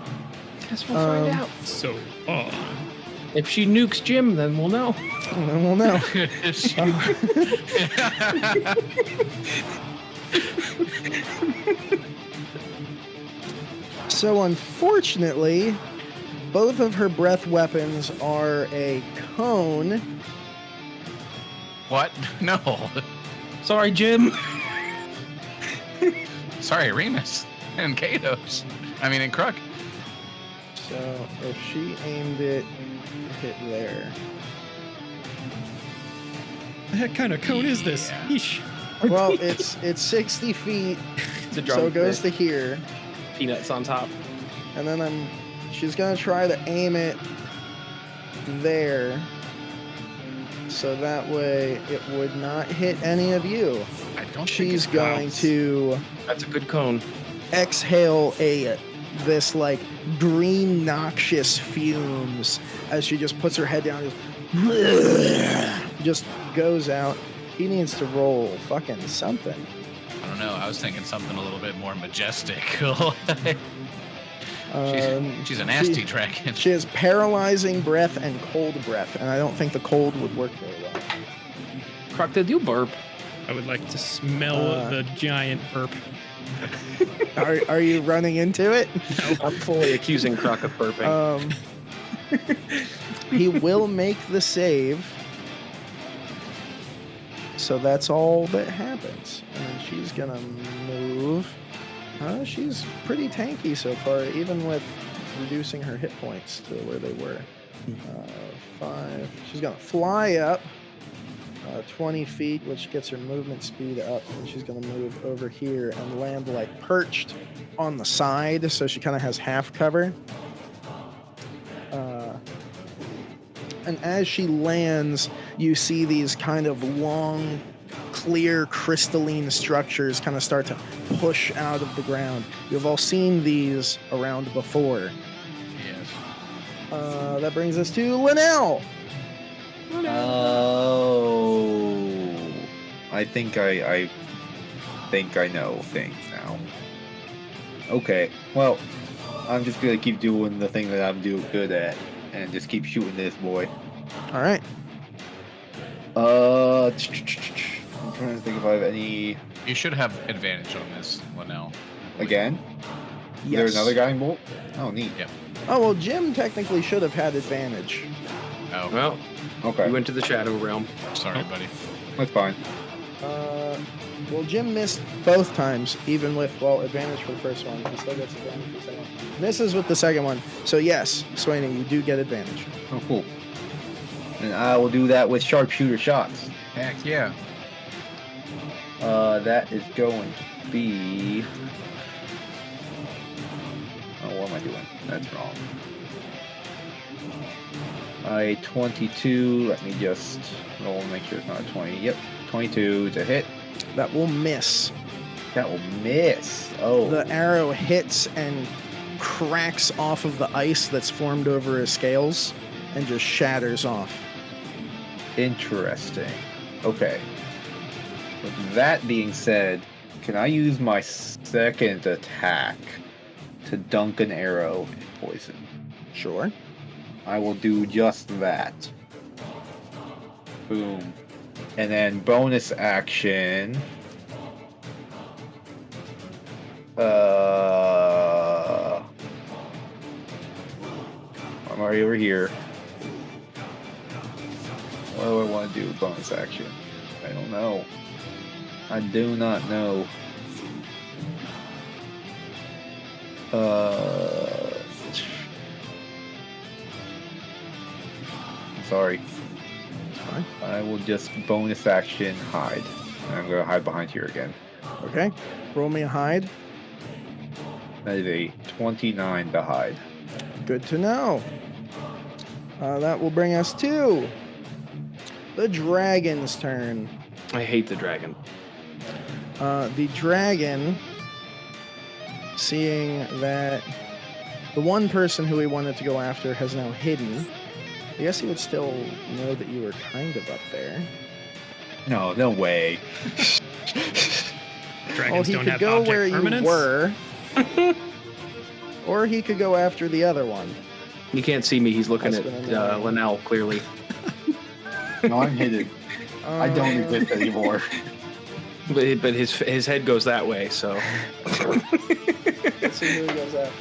Guess we'll find out. So, If she nukes Jim, then we'll know. And then we'll know. So unfortunately, both of her breath weapons are a cone. What? No. Sorry, Jim. Sorry, Remus and Kados. And Kruk. So if she aimed it, hit there. The heck kind of cone is this? Yeesh. Well, it's 60 feet, The drum so it goes to pit, here. peanuts on top. And then she's gonna try to aim it there. So that way it would not hit any of you. I don't She's think it going counts. to That's a good cone. exhale this like green noxious fumes as she just puts her head down and just goes out. He needs to roll fucking something. I don't know. I was thinking something a little bit more majestic. She's a nasty dragon. She has paralyzing breath and cold breath, and I don't think the cold would work very well. Kruk, did you burp? I would like to smell the giant burp. Are you running into it? I'm fully accusing Kruk of burping. He will make the save. So that's all that happens. And she's gonna move. She's pretty tanky so far, even with reducing her hit points to where they were. 5. She's gonna fly up 20 feet, which gets her movement speed up, and she's gonna move over here and land like perched on the side, so she kind of has half cover. And as she lands, you see these kind of long, clear, crystalline structures kind of start to push out of the ground. You've all seen these around before. Yes. That brings us to Lynel. Oh, I think I know things now. Okay, well, I'm just gonna keep doing the thing that I'm good at, and just keep shooting this boy. All right. I'm trying to think if I have any. You should have advantage on this, Lynel. Again? Is there another guiding bolt? Oh, neat. Yep. Oh, well, Jim technically should have had advantage. Oh, Well, Okay, you went to the Shadow Realm. sorry, buddy. that's fine. Well, Jim missed both times, even with, advantage for the first one. He still gets advantage for the second one. Misses with the second one. So, yes, Swaney, you do get advantage. Oh, cool. And I will do that with sharpshooter shots. Heck yeah. That is going to be. Oh, what am I doing? That's wrong. 22. Let me just roll and make sure it's not a 20. Yep, 22 to hit. That will miss. That will miss. Oh. The arrow hits and cracks off of the ice that's formed over his scales and just shatters off. Interesting. Okay. With that being said, can I use my second attack to dunk an arrow in poison? Sure. I will do just that. Boom. And then bonus action. I'm already over here. What do I want to do with bonus action? I don't know. I do not know. Sorry. It's fine. I will just bonus action hide. And I'm gonna hide behind here again. Okay. Roll me a hide. That is a 29 to hide. Good to know. That will bring us to the dragon's turn. I hate the dragon. The dragon, seeing that the one person who he wanted to go after has now hidden, I guess he would still know that you were kind of up there. No, no way. Dragons He don't could have go object where permanence. you were, or he could go after the other one. You can't see me. He's looking at Husband and Lynel clearly. No, I'm hidden. I don't exist anymore. But his head goes that way, so. Let's see who he goes after.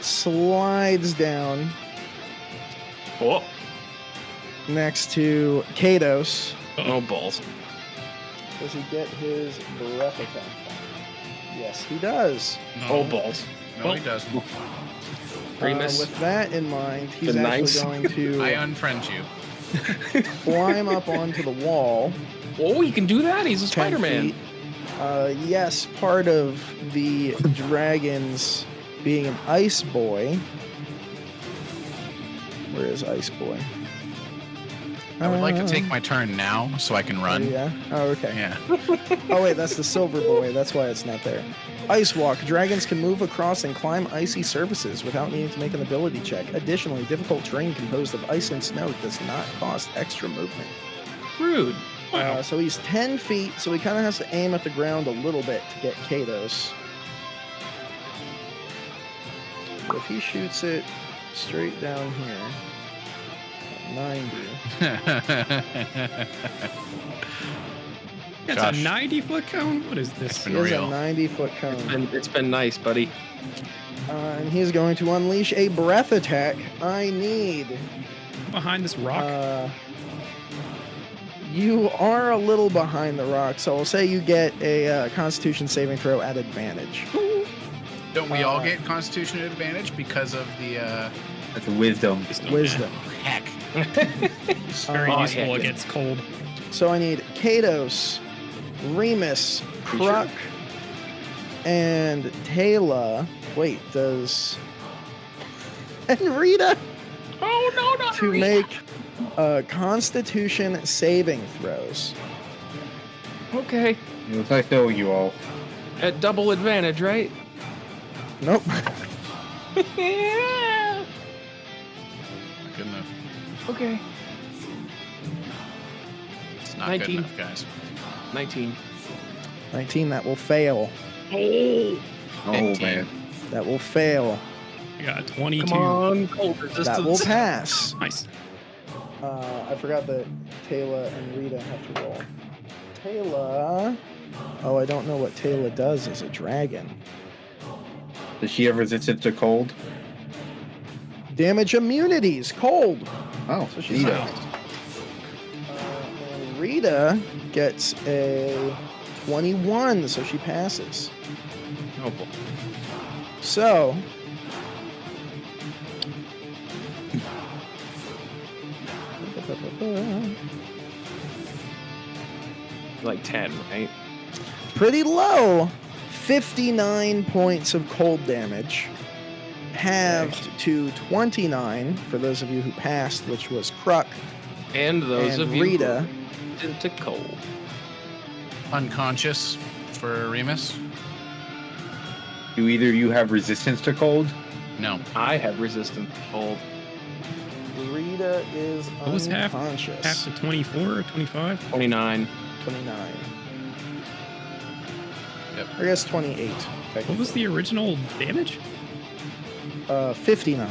Slides down Oh, next to Kados. oh balls. Does he get his breath attack? Yes, he does. No, Oh balls. no, he doesn't. Riemus. With that in mind, he's The actually nice. going to I unfriend you. climb up onto the wall. Oh, he can do that? He's a 10 Spider-Man. feet. Yes, part of the dragons being an ice boy. Where is Ice Boy? I would like to take my turn now so I can run. Yeah. Oh, okay. Yeah. Oh, wait, that's the Silver Boy. That's why it's not there. Ice Walk. Dragons can move across and climb icy surfaces without needing to make an ability check. Additionally, difficult terrain composed of ice and snow does not cost extra movement. Rude. Wow. So he's 10 feet, so he kind of has to aim at the ground a little bit to get Kados. But if he shoots it straight down here, at 90. That's Josh. a 90-foot cone? What is this? Been He has a real. 90-foot cone. It's been nice, buddy. And he's going to unleash a breath attack. I need... Behind this rock? You are a little behind the rock, so I'll say you get a Constitution saving throw at advantage. Don't we all get Constitution advantage because of the That's a wisdom. Wisdom. heck? It's very Oh, useful yeah. against cold. So I need Kados, Riemus, Kruk, and Taylor. Wait, does... And Rita Oh, no, not to make Constitution saving throws. Okay. It was nice knowing you all. At double advantage, right? Nope. Yeah. Good enough. Okay. It's not 19. good enough, guys. 19. 19, that will fail. Oh. Oh 15. man. That will fail. I got 22. Come on, cold resistance. That will pass. Nice. I forgot that Taylor and Rita have to roll. Taylor. Oh, I don't know what Taylor does as a dragon. Does she have resistance to cold? Damage immunities, cold. Oh, So she's neato. out. And Rita gets a 21, so she passes. Oh, boy. So. Like 10, right? Pretty low. 59 points of cold damage. Halved to 29 for those of you who passed, which was Kruk And those and of you Rita. who into cold. Unconscious for Remus? Do either of you have resistance to cold? No. I have resistance to cold. Rita is What was half unconscious. to 24 or 25? 29. 29. Yep. I guess 28. What was the original damage? 59.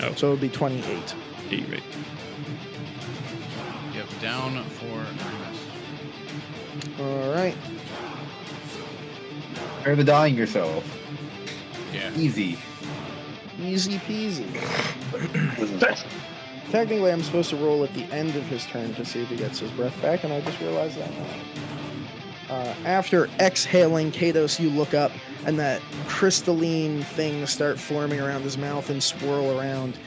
Oh. So it would be 28. Yeah, you're right. Yep. Down for Remus. All right. Prepare to dying yourself. Yeah. Easy. Easy peasy. Technically, I'm supposed to roll at the end of his turn to see if he gets his breath back, and I just realized that now. After exhaling, Kados, you look up, and that crystalline thing start forming around his mouth and swirl around.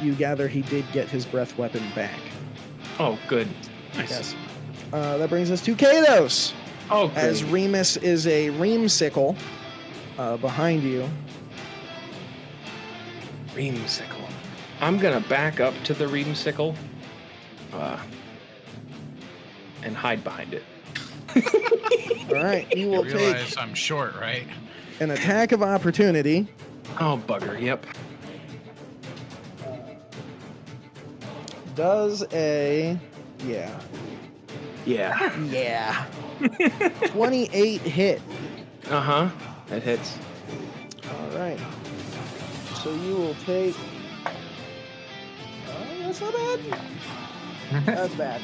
You gather he did get his breath weapon back. Oh, good. Nice. Yes. That brings us to Kados. Oh, good. As Riemus is a Reamsicle behind you. Reamsicle. I'm gonna back up to the Reamsicle and hide behind it. All right, you You will realize take I'm short, right? an attack of opportunity. Oh, bugger. Yep. Does a yeah. Yeah. 28 hit. Uh-huh. That hits. All right. So you will take. Oh, that's not bad. That's bad.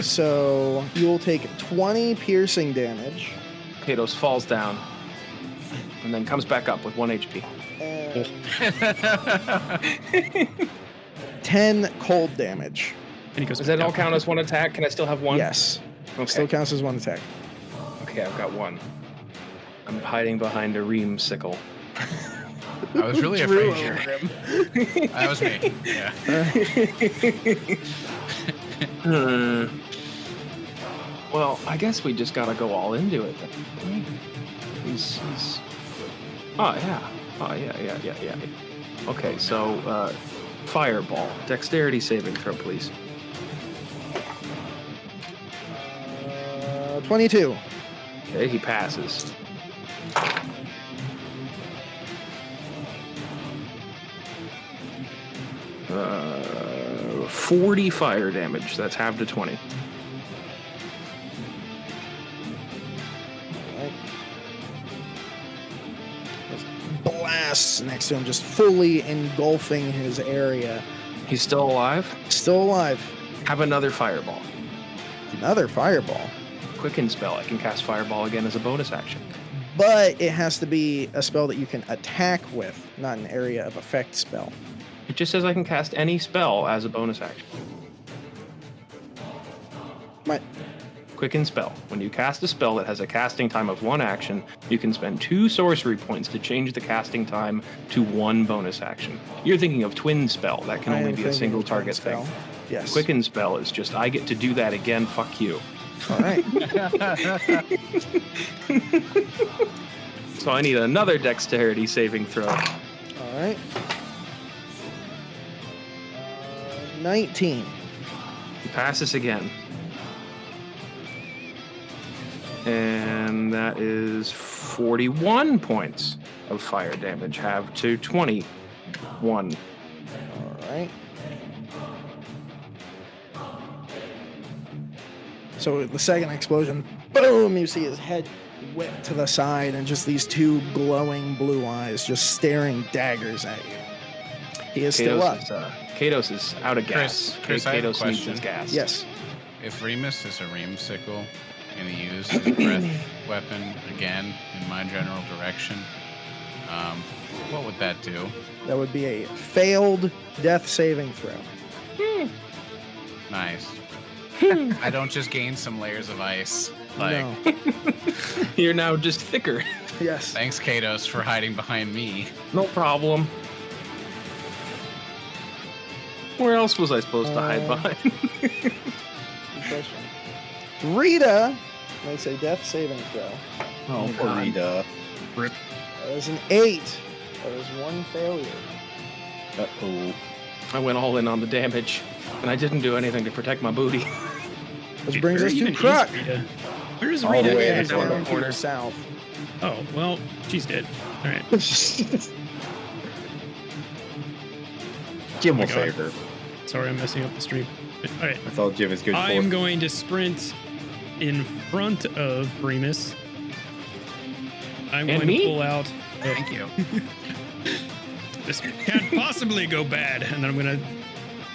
So you will take 20 piercing damage Kados falls down and then comes back up with 1 HP. and 10 cold damage. And he goes Does that back all down. count as one attack? Can I still have one? Yes. Okay. Still counts as one attack. Okay, I've got one. I'm hiding behind a Reamsicle. I was really Drew afraid over him. That was me. Yeah. Well, I guess we just gotta go all into it then. He's... Oh, yeah. Okay, so, Fireball. Dexterity saving throw, please. 22. Okay, he passes. Uh, 40 fire damage. That's half to 20. Blasts next to him, just fully engulfing his area. He's still alive? Still alive. Have another fireball. Another fireball. Quicken spell. I can cast fireball again as a bonus action. But it has to be a spell that you can attack with, not an area of effect spell. It just says I can cast any spell as a bonus action. What? Quicken spell. When you cast a spell that has a casting time of 1 action, you can spend 2 sorcery points to change the casting time to 1 bonus action. You're thinking of twin spell. That can only be a single target thing. Yes. Quicken spell is just, I get to do that again, fuck you. All right. So I need another dexterity saving throw. All right. 19. He passes again. And that is 41 points of fire damage. Have to 21. All right. So the second explosion, boom, you see his head whip to the side and just these 2 glowing blue eyes just staring daggers at you. He is still up. Kados is out of gas. Chris, I have a Kados needs question. his gas. Yes. If Riemus is a Reamsicle and he used his breath weapon again in my general direction, what would that do? That would be a failed death saving throw. Nice. I don't just gain some layers of ice. Like, No. You're now just thicker. Yes. thanks, Kados, for hiding behind me. No problem. Where else was I supposed to hide behind? Good question. Rita makes a death saving throw. Oh, Poor Rita. Rip. That is an 8. That is 1 failure. Uh-oh. I went all in on the damage, and I didn't do anything to protect my booty. Which brings us to Even is Kruk. Rita? Where is All Rita? the way at? to the Down to your south. Oh, well, she's dead. All right. Jim my will God. save her. Sorry, I'm messing up the stream. All right. That's all Jim is good I for. am going to sprint in front of Riemus. I'm And going me? to pull out. Thank you. This can't possibly go bad. And then I'm going to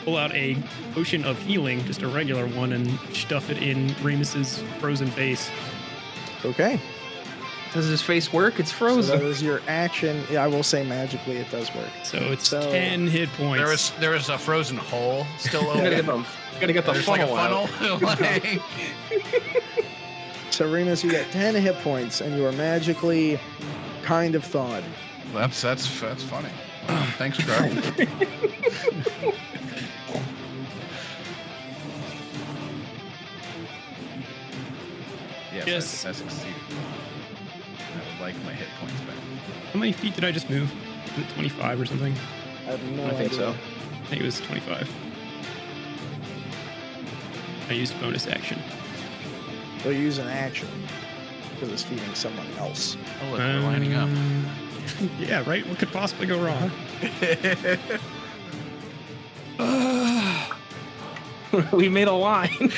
pull out a potion of healing, just a regular one, and stuff it in Remus's frozen face. Okay. Does his face work? It's So frozen. that is your action. Yeah, I will say magically it does work. So it's So- 10 hit points. There was a frozen hole still You gotta open. get the There's like a funnel out. funnel. Like, So Remus, you get 10 hit points and you are magically kind of thawed. that's funny. Wow, thanks, Kruk. Yes. I succeeded. I would like my hit points back. How many feet did I just move? Was it 25 or something? I have no I think idea. so. I think it was 25. I used bonus action. They'll use an action because it's feeding someone else. Oh, look, we're lining up. Yeah, right? What could possibly go wrong? We made a line.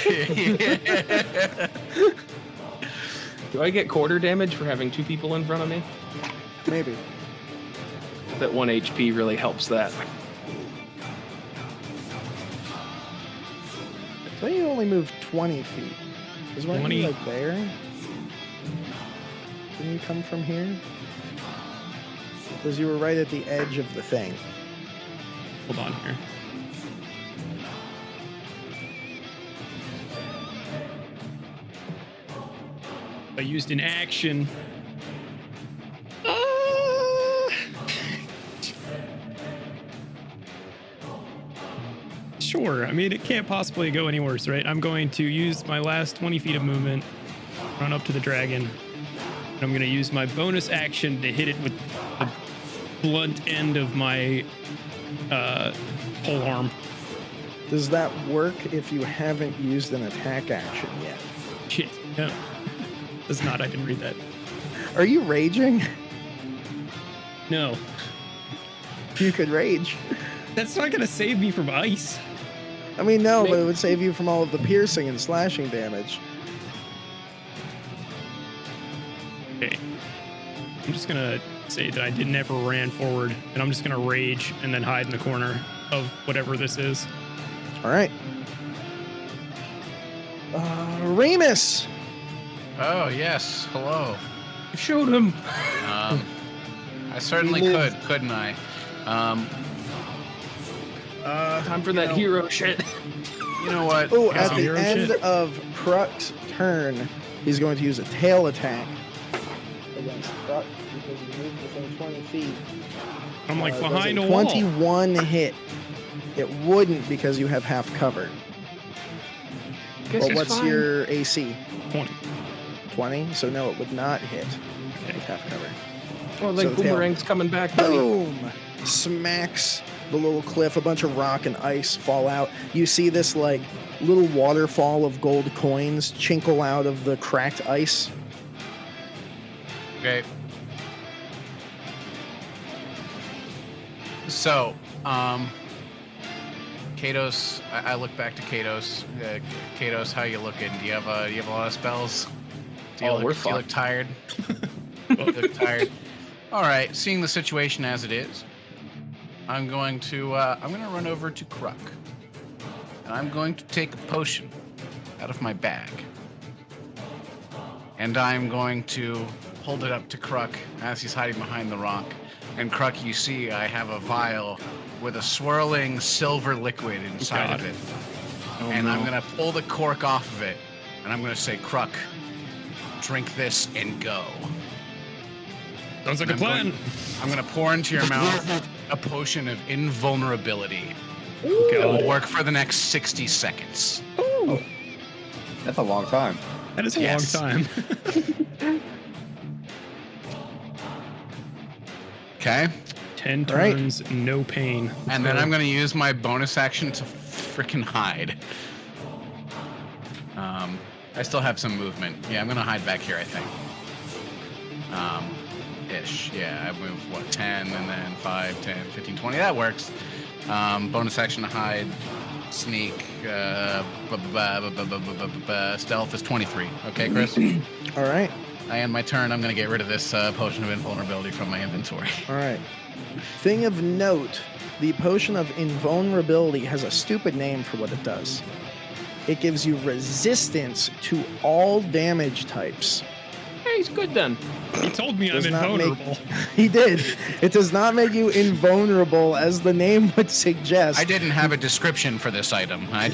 Do I get quarter damage for having 2 people in front of me? Maybe. That 1 HP really helps that. So you only move 20 feet. Is one 20? like there? Didn't you come from here? Because you were right at the edge of the thing. Hold on here. I used an action. Sure. I mean, it can't possibly go any worse, right? I'm going to use my last 20 feet of movement, run up to the dragon, and I'm going to use my bonus action to hit it with the blunt end of my pole arm. Does that work if you haven't used an attack action yet? Shit, no. Does not. I didn't read that. Are you raging? No. You could rage. That's not going to save me from ice. I mean, no, but it would save you from all of the piercing and slashing damage. Okay. I'm just going to say that I never ran forward, and I'm just going to rage and then hide in the corner of whatever this is. All right. Riemus! Oh, yes. Hello. Shoot him. I certainly could, couldn't I? Time for that hero shit. You know what? Oh, at the hero end shit? of Kruk's turn, he's going to use a tail attack against Kruk because he moved within 20 feet. I'm like Does behind a 21 hit. It wouldn't because you have half covered. Guess But what's fine. your AC? wall. 20. 20? So no, it would not hit with half cover. Oh, like So the tail- boomerang's coming back, buddy. Boom! Smacks the little cliff. A bunch of rock and ice fall out. You see this like little waterfall of gold coins chinkle out of the cracked ice. Okay. So, Kados, I look back to Kados. Kados, how you looking? Do you have a lot of spells? Do you Oh, we're do you look fucked. tired? You look tired. All right. Seeing the situation as it is, I'm going to run over to Kruk, and I'm going to take a potion out of my bag, and I'm going to hold it up to Kruk as he's hiding behind the rock. And Kruk, you see, I have a vial with a swirling silver liquid inside God. of it, Oh, and no. I'm gonna pull the cork off of it, and I'm gonna say, Kruk, drink this and go. Sounds like a I'm plan. I'm gonna pour into your mouth a potion of invulnerability. God. It will work for the next 60 seconds. Ooh, That's a long time. that is a Yes. long time. Okay? 10 All right. turns, no pain. And then I'm gonna use my bonus action to freaking hide. I still have some movement. Yeah, I'm gonna hide back here, I think. Ish. Yeah, I move, 10, and then 5, 10, 15, 20. That works. Bonus action to hide. Sneak. Stealth is 23. Okay, Chris? All right. I end my turn. I'm gonna get rid of this potion of invulnerability from my inventory. All right. Thing of note, the potion of invulnerability has a stupid name for what it does. It gives you resistance to all damage types. Hey, he's good then. He told me I'm Does not make- invulnerable. He did. It does not make you invulnerable, as the name would suggest. I didn't have a description for this item. I had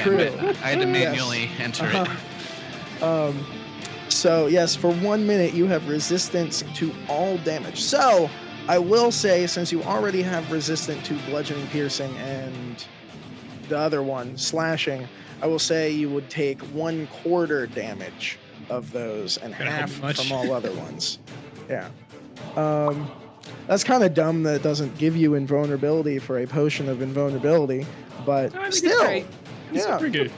True. to manually enter it. So, yes, for 1 minute, you have resistance to all damage. So, I will say, since you already have resistant to bludgeoning, piercing, and the other one, slashing, I will say you would take 1/4 damage of those and Gonna half help much. from all other ones. Yeah. That's kind of dumb that it doesn't give you invulnerability for a potion of invulnerability, but I think it's still. great. Yeah. Pretty good.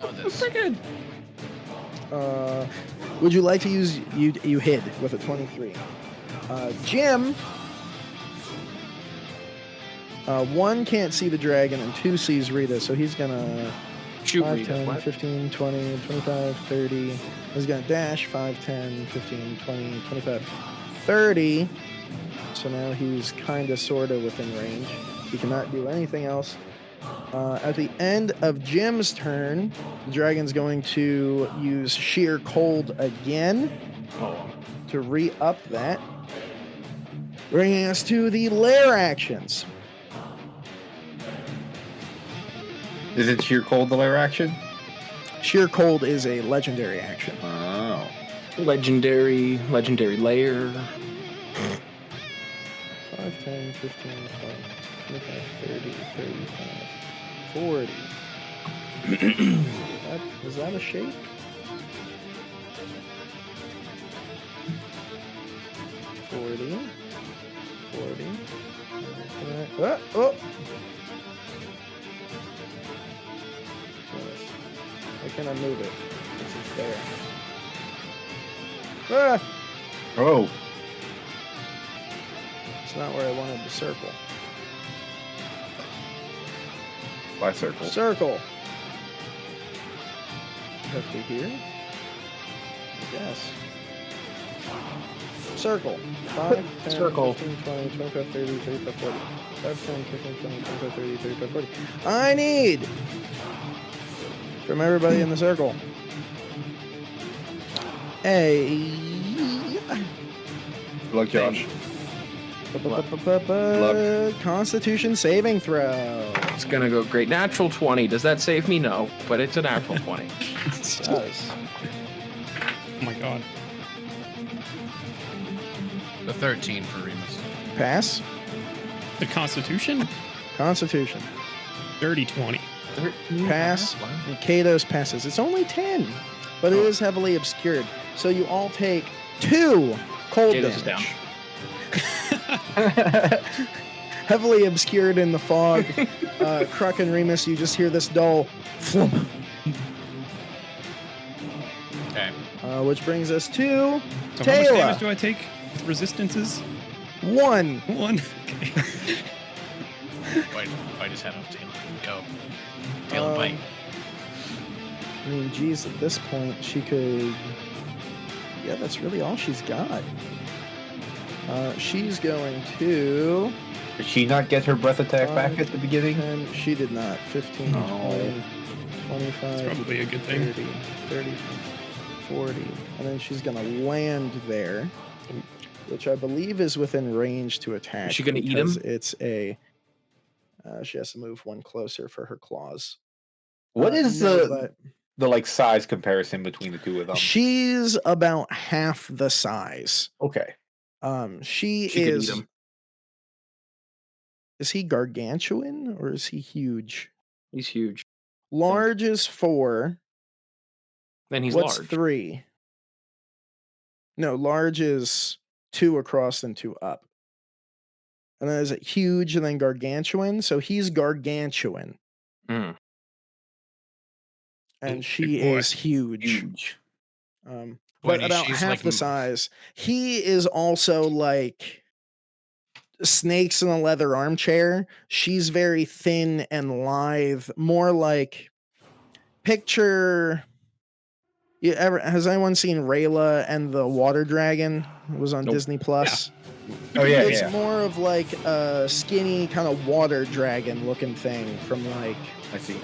Oh, this. Pretty good. Would you like to use you hid with a 23? Jim. 1 can't see the dragon and 2 sees Rita, so he's gonna Shoot 5, Rita. 10, What? 15, 20, 25, 30. He's gonna dash 5, 10, 15, 20, 25, 30. So now he's kind of sort of within range. He cannot do anything else. At the end of Jim's turn, the dragon's going to use Sheer Cold again Oh. to re-up that. Bringing us to the lair actions. Is it sheer cold the lair action? Sheer Cold is a legendary action. Oh. Legendary layer. 5, 10, 15, 20, 25, 30, 35, 40. Is that a shape? 40. 40. Oh! Why can't I move it? This is there. Ah! Oh. It's not where I wanted the circle. By circle. Circle! Have to here? I guess. Circle. 5, 10, Circle. 15, 20, 25, 30, 35, 40. 5, 10, 15, 20, 25, 30, 35, 40. I need from everybody in the circle a Look, Josh. Constitution saving throw. It's gonna go great. Natural 20. Does that save me? No, but it's a natural 20. It does. Oh my god. The 13 for Riemus. Pass. The Constitution? Constitution. Dirty 20. Pass. And Kados passes. It's only 10, but it is heavily obscured. So you all take 2 cold Kados is damage. Heavily obscured in the fog. Kruk and Riemus, you just hear this dull flump. Okay. Which brings us to So how much Taylor. damage do I take? Resistances? 1. 1. Okay. Bite his head off, Taylor. Go. Taylor, bite. I mean, geez, at this point, she could... Yeah, that's really all she's got. She's going to... Did she not get her breath attack back at the beginning? And she did not. 15, Oh. 20, 25, That's probably a good thing. 30, 30, 40. And then she's going to land there, which I believe is within range to attack. Is she gonna eat him? because It's a... she has to move one closer for her claws. What is no, the like size comparison between the two of them? She's about half the size. Okay. She She could is... eat him. Is he gargantuan or is he huge? He's huge. Large is 4. Then he's What's large. 3? No, large is 2 across and 2 up. And then is it huge and then gargantuan? So he's gargantuan. Mm. And Oh, she big boy. is huge. Huge. But Wendy, about she's half like the size. He is also like snakes in a leather armchair. She's very thin and lithe, more like picture. Has anyone seen Rayla and the Water Dragon? It was on Nope. Disney Plus. Oh yeah, It's yeah. more of like a skinny kind of water dragon looking thing from like I see.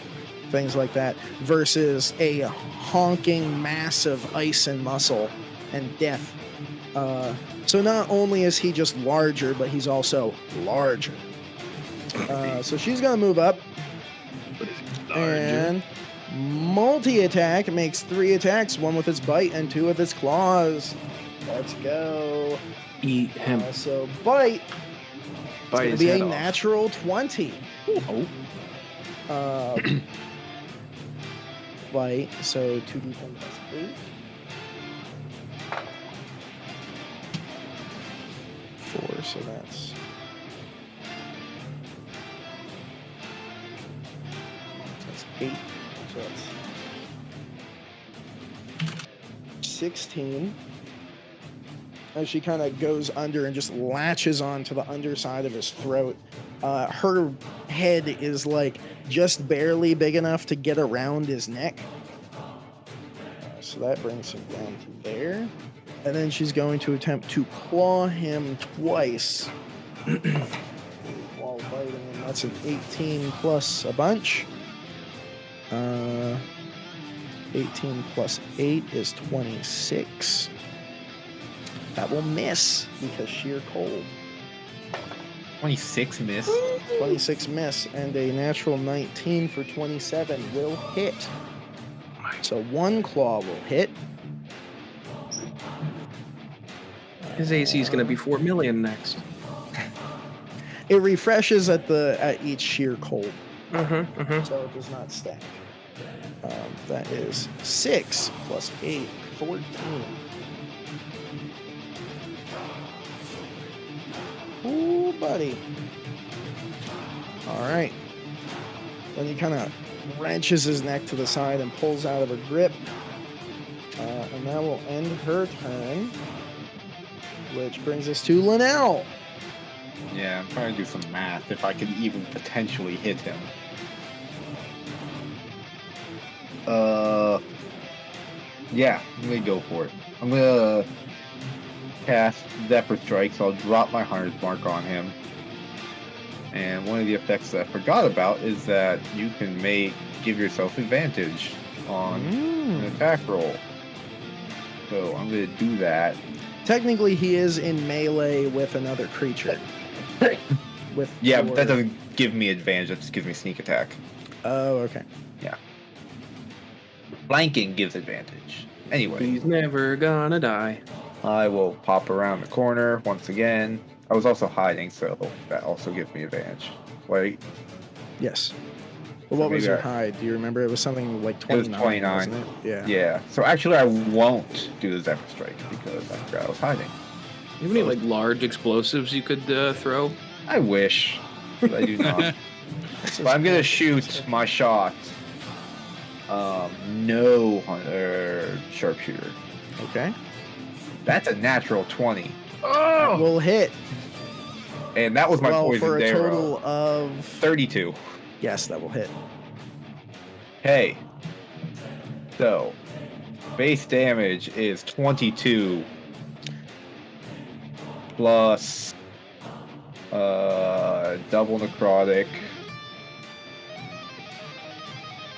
things like that versus a honking massive ice and muscle and death. So not only is he just larger, but he's also larger. So she's gonna move up and multi-attack. Makes 3 attacks, 1 with its bite and 2 with its claws. Let's go. Eat him. So bite. Bite It's his gonna be head a off. natural 20. Oh. Bite. So 2d10 plus 8. 4, so that's... That's 8. So that's 16. As she kind of goes under and just latches onto the underside of his throat. Her head is like just barely big enough to get around his neck. So that brings him down to there. And then she's going to attempt to claw him twice while biting him. That's an 18 plus a bunch. 18 plus 8 is 26. That will miss because sheer cold. 26 miss. 26 miss, and a natural 19 for 27 will hit. So 1 claw will hit. His AC is going to be 4 million next. It refreshes at each sheer cold. So it does not stack. That is 6 plus 8, 14. Ooh, buddy. All right. Then he kind of wrenches his neck to the side and pulls out of her grip. And that will end her turn. Which brings us to Lynel. Yeah, I'm trying to do some math if I could even potentially hit him. Yeah, I'm gonna go for it. I'm gonna cast Zephyr Strike, so I'll drop my Hunter's Mark on him. And one of the effects that I forgot about is that you can give yourself advantage on an attack roll. So I'm gonna do that. Technically, he is in melee with another creature. But that doesn't give me advantage. That just gives me sneak attack. Oh, okay. Yeah. Flanking gives advantage. Anyway. He's never gonna die. I will pop around the corner once again. I was also hiding, so that also gives me advantage. Right? Yes. Well, what was your hide? Do you remember? It was something like 29. It was 29. Wasn't it? Yeah. Yeah. So actually, I won't do the Zephyr Strike because I forgot I was hiding. You have any like large explosives you could throw? I wish, but I do not. But I'm gonna shoot my shot. No hunter sharpshooter. Okay. That's a natural 20. Oh! Will hit. And that was my poison for a arrow. total of 32. Yes, that will hit. Okay. So, base damage is 22 plus double necrotic,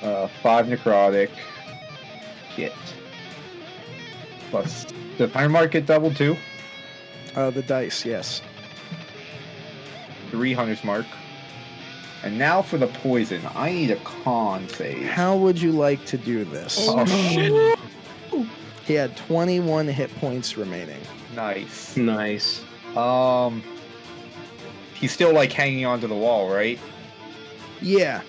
5 necrotic, hit. Plus, the Hunter Mark get double too? The dice, yes. 3 Hunter's Mark. And now for the poison. I need a con save. How would you like to do this? Oh, shit. He had 21 hit points remaining. Nice. Nice. He's still like hanging onto the wall, right? Yeah.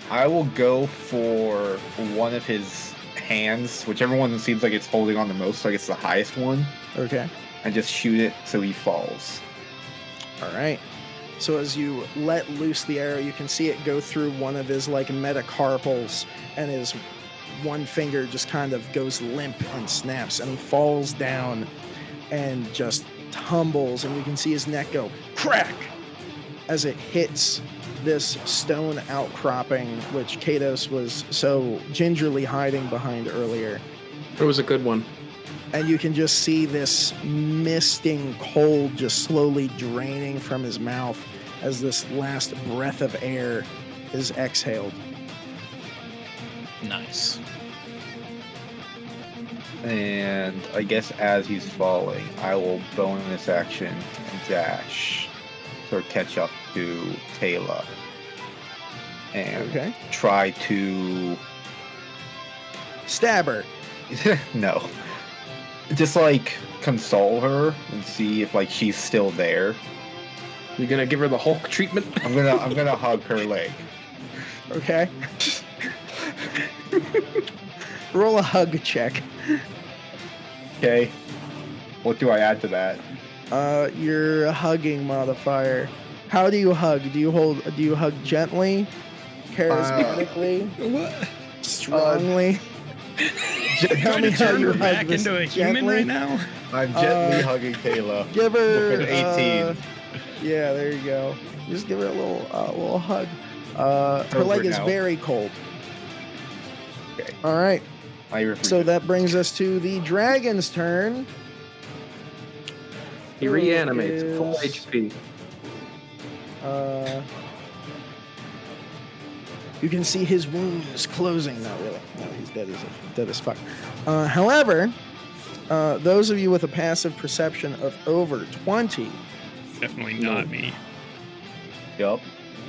I will go for one of his hands, whichever one seems like it's holding on the most, like it's the highest one. Okay. And just shoot it so he falls. All right. So as you let loose the arrow, you can see it go through one of his like metacarpals, and his one finger just kind of goes limp and snaps, and he falls down and just tumbles, and you can see his neck go crack as it hits this stone outcropping, which Kados was so gingerly hiding behind earlier. It was a good one. And you can just see this misting cold just slowly draining from his mouth as this last breath of air is exhaled. Nice. And I guess as he's falling, I will bonus action and dash to catch up to Taylor. And try to... Stab her. No. Just like console her and see if like she's still there. You're gonna give her the Hulk treatment? I'm gonna hug her leg. Okay. Roll a hug check. Okay. What do I add to that? Your hugging modifier. How do you hug? Do you hug gently? Charismatically? What? Strongly? Tell me how you back into a human right now? I'm gently hugging Kayla. Give her With an 18. Yeah, there you go. Just give her a little hug. Her leg is very cold. Okay. All right. So that that brings us to the dragon's turn. He reanimates full HP. You can see his wounds closing. Not really. No, he's dead as fuck. However, those of you with a passive perception of over 20, definitely not me. Yup.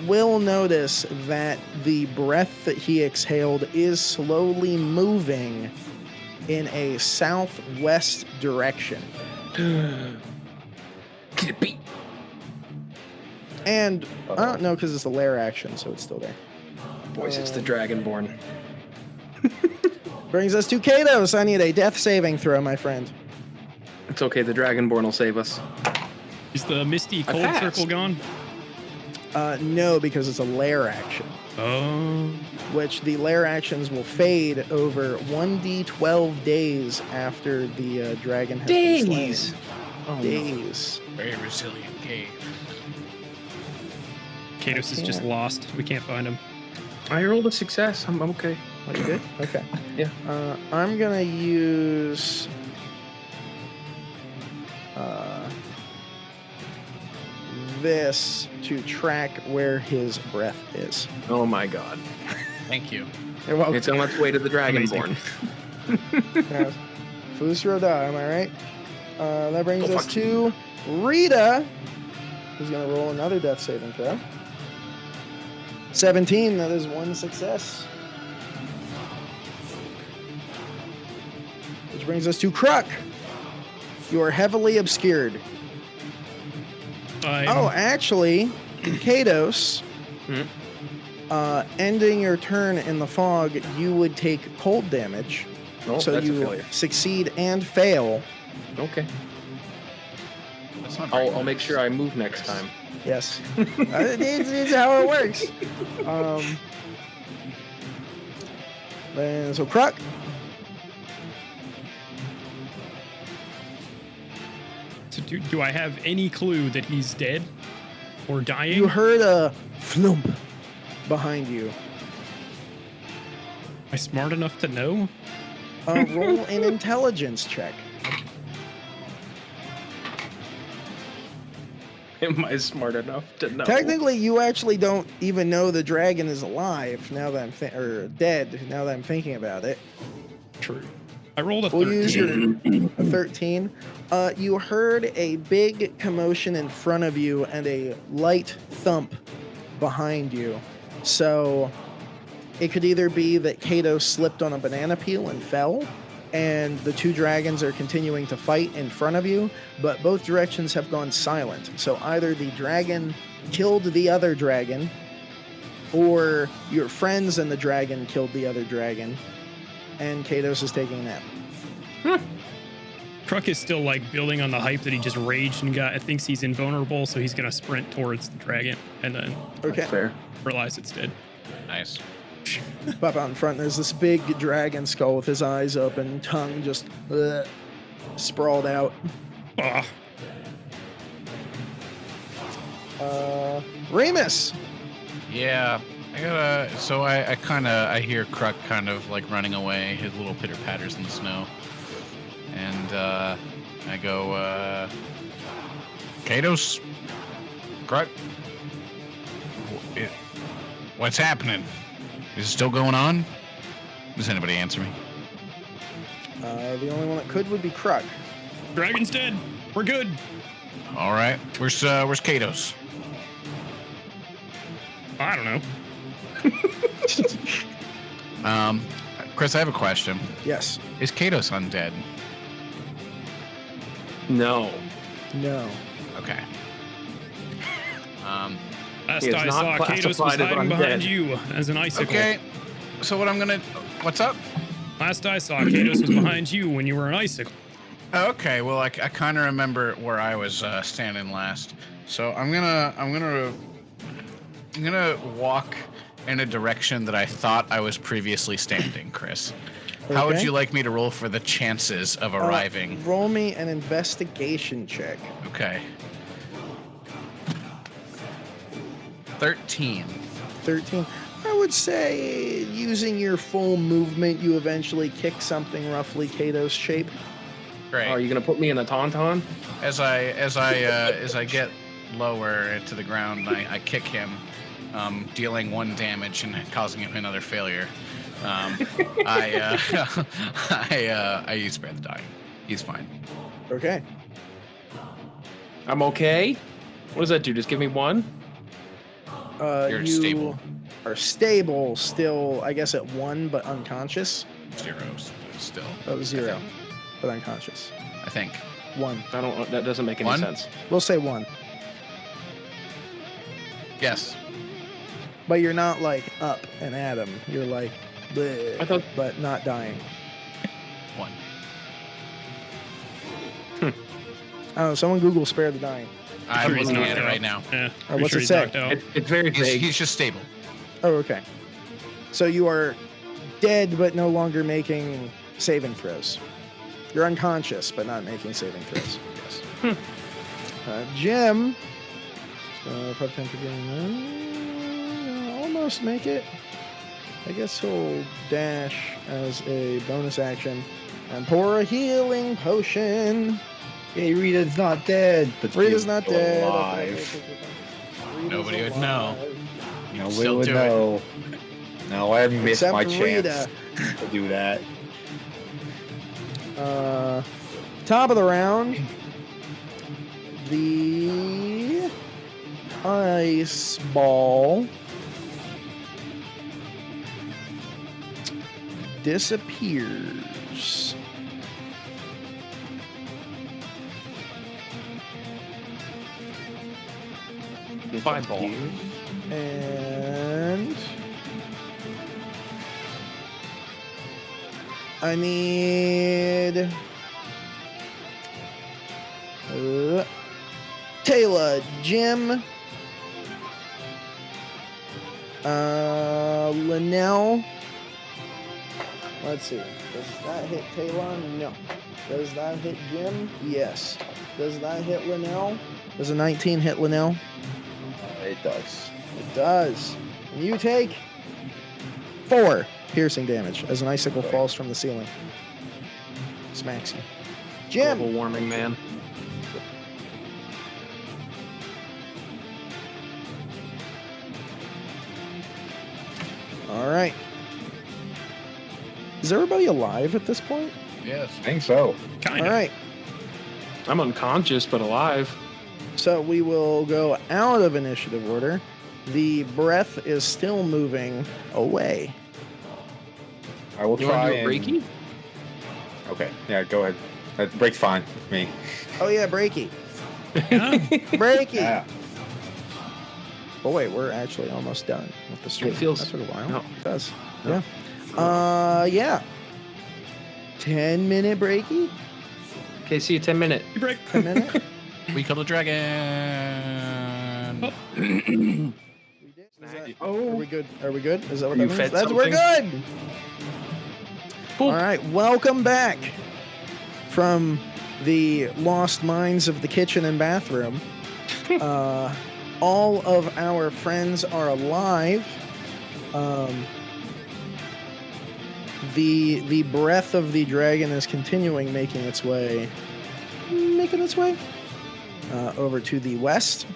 Will notice that the breath that he exhaled is slowly moving in a southwest direction. Get it beat. And I don't know because it's a lair action, so it's still there. Boys, it's the Dragonborn. Brings us to Kados. I need a death saving throw, my friend. It's okay, the Dragonborn will save us. Is the Misty Cold passed. Circle gone? No, because it's a lair action. Oh. Which the lair actions will fade over 1d12 days after the dragon has been slain. Oh, Days. Very resilient cave. Kados is just lost. We can't find him. I rolled a success. I'm okay. Are you good? Okay. Yeah. I'm gonna use this to track where his breath is. Oh my god. Thank you. You're welcome. It's on its way to the Dragonborn. Fusro da, am I right? That brings Oh, us fuck. to Rita, who's gonna roll another death saving throw. 17, that is one success. Which brings us to Kruk. You are heavily obscured. Oh, actually, Kados, ending your turn in the fog, you would take cold damage. Oh, So that's a you failure. succeed and fail. Okay. That's not very I'll make nice. sure I move next time. Yes. It's how it works. And so Kruk. So do I have any clue that he's dead or dying? You heard a flump behind you. Am I smart enough to know? Roll an intelligence check. Am I smart enough to know? Technically, you actually don't even know the dragon is alive now that I'm or dead. Now that I'm thinking about it. True. I rolled a We'll 13. use your a 13. You heard a big commotion in front of you and a light thump behind you. So it could either be that Kato slipped on a banana peel and fell, and the two dragons are continuing to fight in front of you, but both directions have gone silent. So either the dragon killed the other dragon, or your friends and the dragon killed the other dragon, and Kados is taking a nap. Kruk is still like building on the hype that he just raged and got. Thinks he's invulnerable, so he's gonna sprint towards the dragon and then Okay. Fair. realize it's dead. Nice. Pop out in front, there's this big dragon skull with his eyes open, tongue just sprawled out. Ah, Riemus! Yeah, I gotta. So I hear Kruk kind of like running away. His little pitter patters in the snow, and I go, Kados, Kruk, what's happening? Is it still going on? Does anybody answer me? The only one that could would be Kruk. dragon's dead. We're good. All right, where's Kados? I don't know. Chris, I have a question. Yes. Is Kados undead? No. No. Okay. Last He is I not saw, Kados was classified as hiding behind undead. you as an icicle. Okay. So what's up? Last I saw, Kados was behind you when you were an icicle. Okay, well, I kind of remember where I was standing last, so I'm gonna walk in a direction that I thought I was previously standing, Chris. How would Okay. you like me to roll for the chances of arriving? Roll me an investigation check. Okay. 13. 13. I would say using your full movement, you eventually kick something roughly Kato's shape. Great. Are you gonna put me in the tauntaun? As I get lower to the ground, I kick him, dealing 1 damage and causing him another failure. I spare the dying. He's fine. Okay. I'm okay. What does that do? Just give me 1? You're you stable. are stable still, I guess, at 1, but unconscious. 0 still. Oh, 0, I think. but unconscious. I think. 1. I don't. That doesn't make any 1? sense. We'll say 1. Yes. But you're not like up and at him. You're like, bleh, but not dying. 1. I don't know. Someone Google spare the dying. I'm looking at it right now. Yeah. What's it say? It's very vague. He's just stable. Oh, okay. So you are dead, but no longer making saving throws. You're unconscious, but not making saving throws. Yes. Jim. Almost make it. I guess he'll dash as a bonus action and pour a healing potion. Hey, Rita's not dead. But Rita's not dead. Alive. Nobody would know. Nobody would know. No, I missed my chance to do that. Top of the round. The ice ball disappears. Fireball. And I need Taylor, Jim, Lynel. Let's see. Does that hit Taylor? No. Does that hit Jim? Yes. Does that hit Lynel? Does a 19 hit Lynel? It does. It does. And you take 4 piercing damage as an icicle falls from the ceiling. Smacks you. Jim! Global warming, man. All right. Is everybody alive at this point? Yes. I think so. Kind All right. I'm unconscious, but alive. So we will go out of initiative order. The breath is still moving away. I will You try want to do a breaky? Okay, yeah, go ahead. That break's fine with me. Oh yeah, breaky. Yeah. Breaky. Yeah. Oh wait, we're actually almost done with the stream. It feels- That took a while. no. It does. No. Yeah. Yeah. 10-minute breaky? Okay, see you 10 minute. You break. 10 minute? We killed a dragon. We did? Are we good? Are we good? Is that what You that means? fed That's we're something? good. Boop. All right, welcome back from the lost mines of the kitchen and bathroom. All of our friends are alive. The breath of the dragon is continuing making its way over to the west.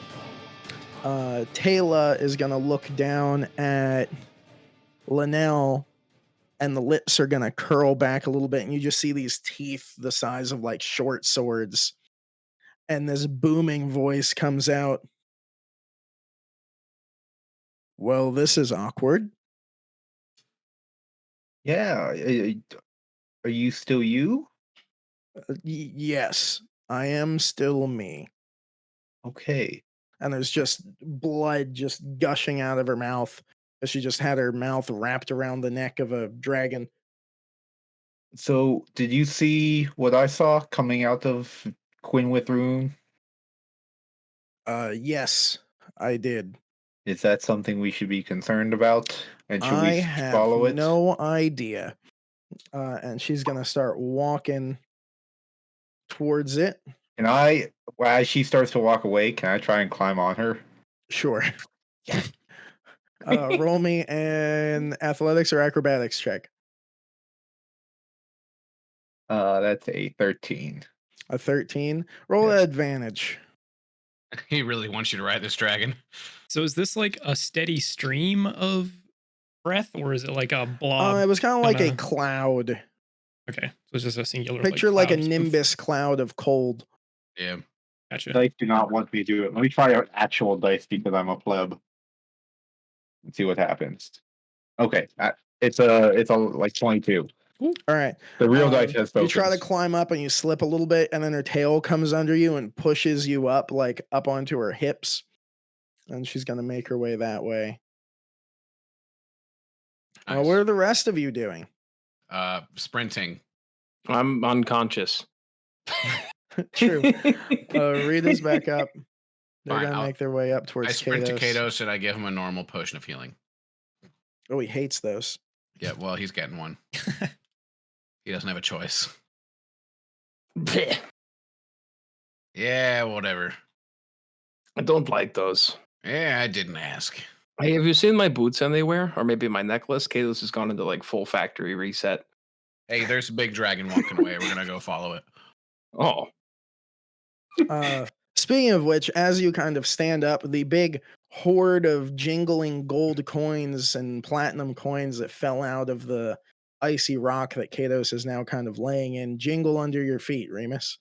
Taylor is gonna look down at Lynel, and the lips are gonna curl back a little bit, and you just see these teeth the size of like short swords, and this booming voice comes out. Well, this is awkward. Yeah. Are you still you? Yes, I am still me. Okay. And there's just blood just gushing out of her mouth as she just had her mouth wrapped around the neck of a dragon. So, did you see what I saw coming out of Quinwith Room? Yes, I did. Is that something we should be concerned about? And should I we have follow it? no idea. And she's gonna start walking towards it. Can I, as she starts to walk away, can I try and climb on her? Sure. Roll me an athletics or acrobatics check. That's a 13. A 13. Roll Yes. advantage. He really wants you to ride this dragon. So is this like a steady stream of breath, or is it like a blob? It was kind of like a kinda- cloud. Okay, so it's just a singular. Picture like a cloud. nimbus cloud of cold. Yeah. Gotcha. Dice do not want me to do it. Let me try out actual dice because I'm a pleb. And see what happens. Okay, it's a like 22. All right. The real dice has You tokens. try to climb up and you slip a little bit, and then her tail comes under you and pushes you up, like up onto her hips. And she's gonna make her way that way. Nice. What are the rest of you doing? Sprinting. I'm unconscious. True. Rita's back up. They're Fine, gonna make their way up towards I sprint Kados. to Kados and I give him a normal potion of healing. Oh, he hates those. Yeah, well, he's getting one. He doesn't have a choice. Yeah, whatever. I don't like those. Yeah, I didn't ask. Hey, have you seen my boots and they wear? Or maybe my necklace? Kados has gone into like full factory reset. Hey, there's a big dragon walking away. We're gonna go follow it. Oh. Speaking of which, as you kind of stand up, the big horde of jingling gold coins and platinum coins that fell out of the icy rock that Kados is now kind of laying in jingle under your feet, Riemus.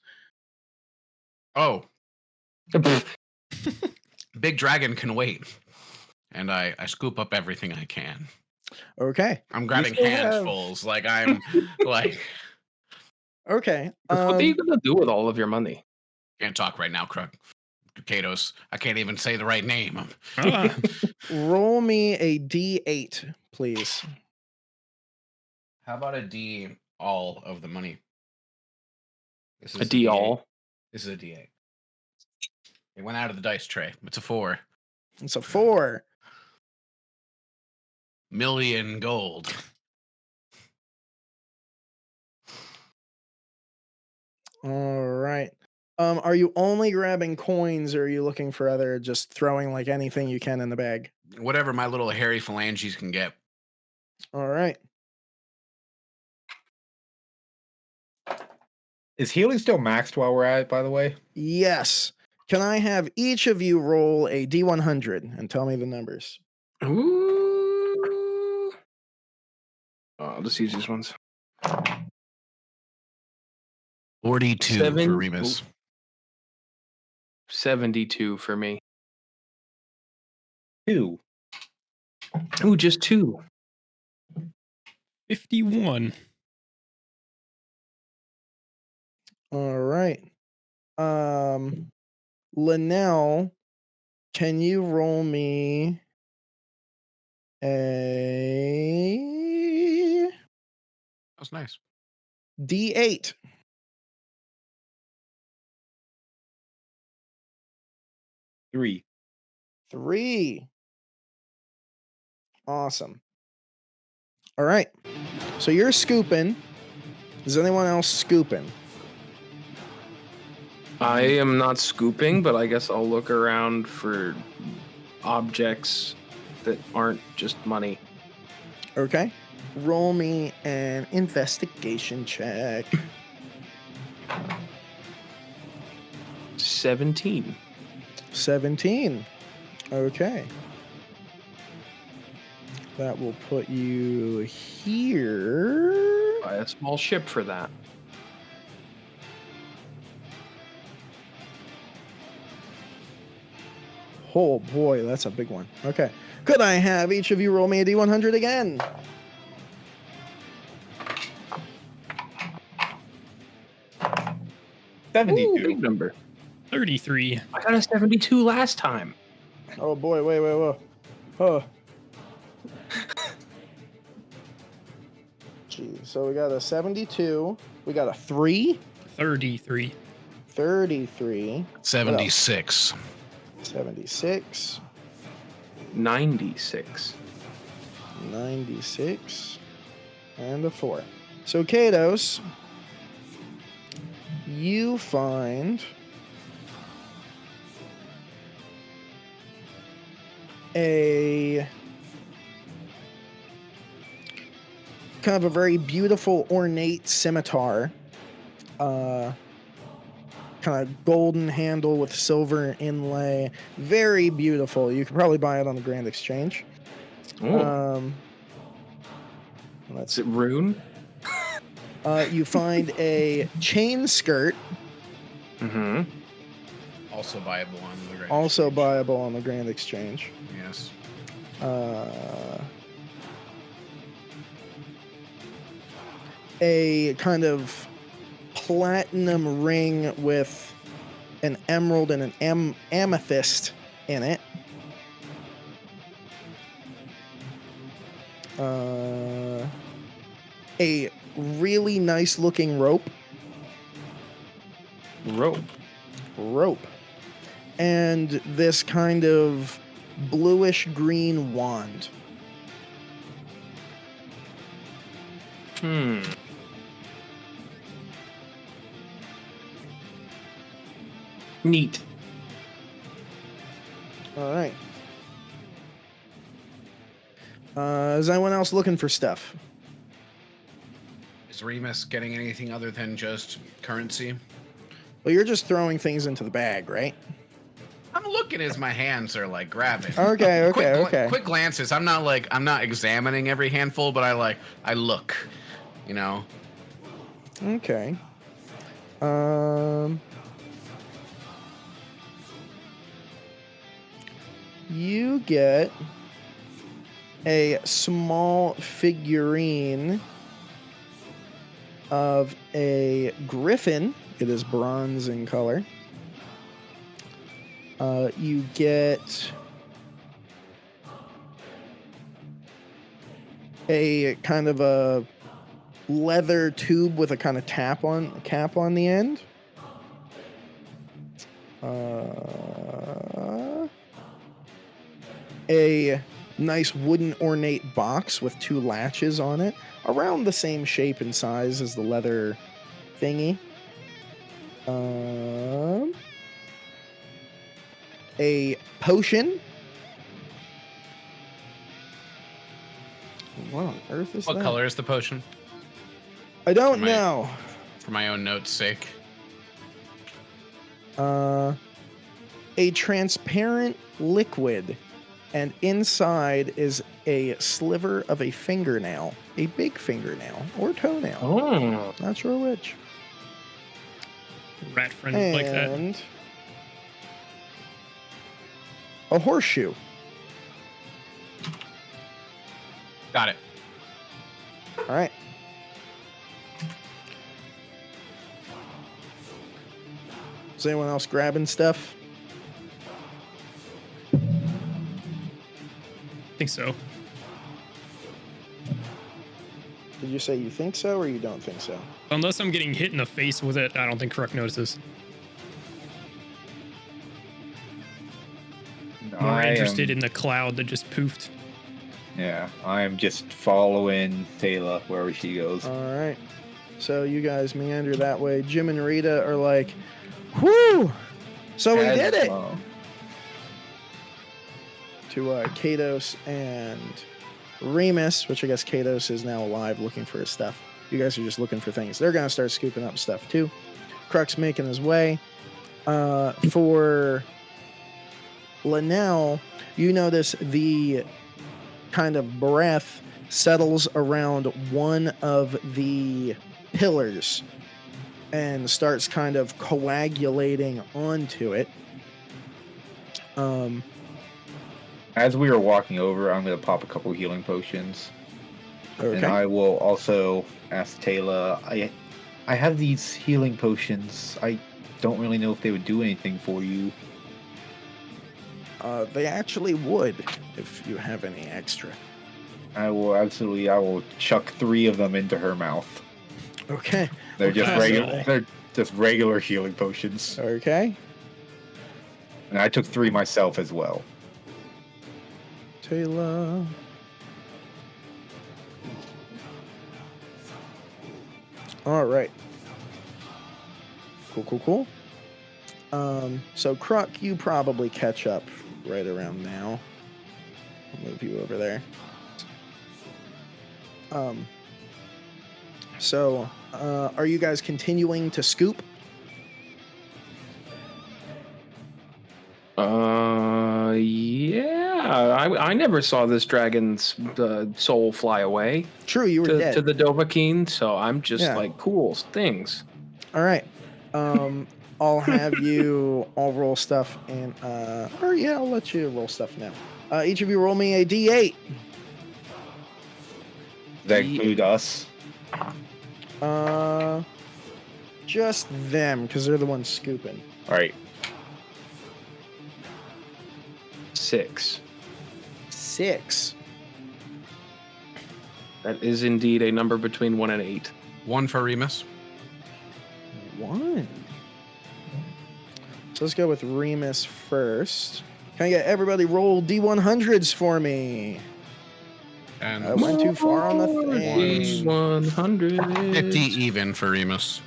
Oh. Big dragon can wait. And I scoop up everything I can. Okay. I'm grabbing handfuls. Like I'm like. Okay. What are you gonna do with all of your money? Can't talk right now, Kruk. Kados. I can't even say the right name. Roll me a D8, please. How about a D all of the money? This is A D all? This is a D8. It went out of the dice tray. It's a 4. It's a 4. Million gold. All right. Are you only grabbing coins, or are you looking for other, just throwing like anything you can in the bag? Whatever my little hairy phalanges can get. All right. Is healing still maxed while we're at it, by the way? Yes. Can I have each of you roll a D100 and tell me the numbers? Ooh. I'll just use these ones. 42 for Riemus. 72 for me. 2. Ooh, just 2. 51. All right. Lynel, can you roll me a That's nice. D8? 3. 3. Awesome. All right. So you're scooping. Is anyone else scooping? I am not scooping, but I guess I'll look around for objects that aren't just money. Okay. Roll me an investigation check. 17. 17. Okay. That will put you here. Buy a small ship for that. Oh boy, that's a big one. Okay. Could I have each of you roll me a D100 again? Ooh, big number. 33. I got a 72 last time. Oh boy, wait. Oh. Geez, so we got a 72. We got a 3. 33. 33. 76. 76. 96. 96. And a 4. So, Kados, you find a kind of a very beautiful, ornate scimitar. Kind of golden handle with silver inlay. Very beautiful. You could probably buy it on the Grand Exchange. Is it rune? You find a chain skirt. Mm-hmm. Also viable on the Grand Also Exchange. buyable on the Grand Exchange. Yes. A kind of platinum ring with an emerald and an amethyst in it. a really nice looking rope. Rope. And this kind of bluish green wand. Neat. All right. Is anyone else looking for stuff? Is Riemus getting anything other than just currency? Well, you're just throwing things into the bag, right? I'm looking as my hands are like grabbing. Okay. Quick glances. I'm not examining every handful, but I look, you know. Okay. You get a small figurine of a griffin. It is bronze in color. You get a kind of a leather tube with a kind of cap on the end. A nice wooden ornate box with 2 latches on it, around the same shape and size as the leather thingy. A potion. What on earth is that? What color is the potion? I don't know. For my own notes' sake. A transparent liquid, and inside is a sliver of a fingernail, a big fingernail or toenail. Oh. Not sure which. Rat friend like that. And a horseshoe. Got it. All right. Is anyone else grabbing stuff? I think so. Did you say you think so or you don't think so? Unless I'm getting hit in the face with it, I don't think Kruk notices. More interested in the cloud that just poofed. Yeah, I'm just following Taylor wherever she goes. All right. So you guys meander that way. Jim and Rita are like, whoo! So we did it! To Kados and Riemus, which I guess Kados is now alive looking for his stuff. You guys are just looking for things. They're going to start scooping up stuff too. Kruk's making his way. For Lynel, you notice the kind of breath settles around one of the pillars and starts kind of coagulating onto it. As we are walking over, I'm going to pop a couple healing potions. Okay. And I will also ask Taylor, I have these healing potions. I don't really know if they would do anything for you. They actually would, if you have any extra. I will chuck 3 of them into her mouth. Okay. They're just regular healing potions. Okay. And I took 3 myself as well. Taylor. All right. Cool. So Kruk, you probably catch up right around now. I'll move you over there. So are you guys continuing to scoop? Yeah. I never saw this dragon's soul fly away. True, you were dead. To the Dovahkiin, so I'm just like, cool, things. All right. I'll have you all roll stuff and I'll let you roll stuff now. Each of you roll me a D8. Does that include us? Just them, because they're the ones scooping. All right. 6. That is indeed a number between 1 and 8. 1 for Riemus. 1. So let's go with Riemus first. Can I get everybody roll D100s for me? And I went too far on the thing. 100. 50 even for Riemus.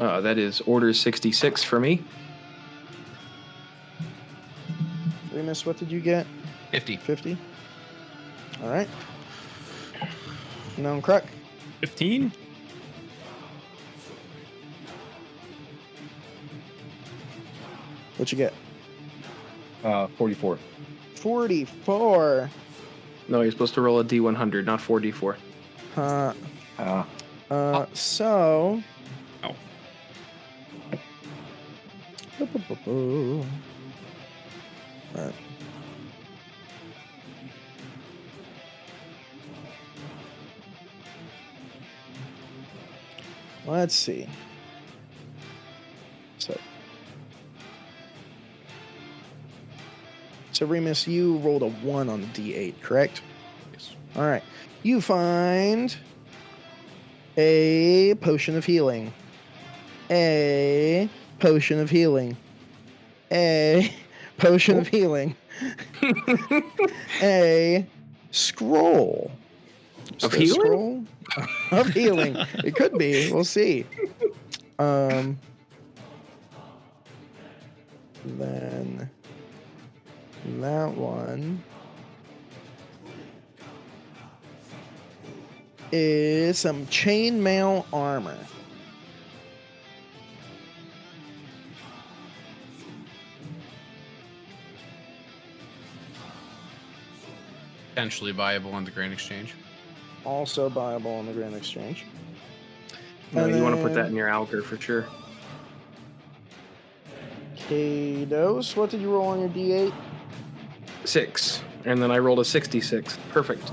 That is order 66 for me. Riemus, what did you get? 50. 50. All right. Known Kruk. 15. What you get? 44. 44. No, you're supposed to roll a D100, not 4D4. So. Oh. Alright. Let's see. So Riemus, you rolled a 1 on the D8, correct? Yes. All right. You find a potion of healing. A potion of healing. A potion of healing. A scroll. Of A healing? Scroll of healing. It could be. We'll see. Then that one is some chainmail armor. Potentially viable on the Grand Exchange. Also buyable on the Grand Exchange. No, And you want to put that then in your Alger for sure. Kados, what did you roll on your D8? 6. And then I rolled a 66. Perfect.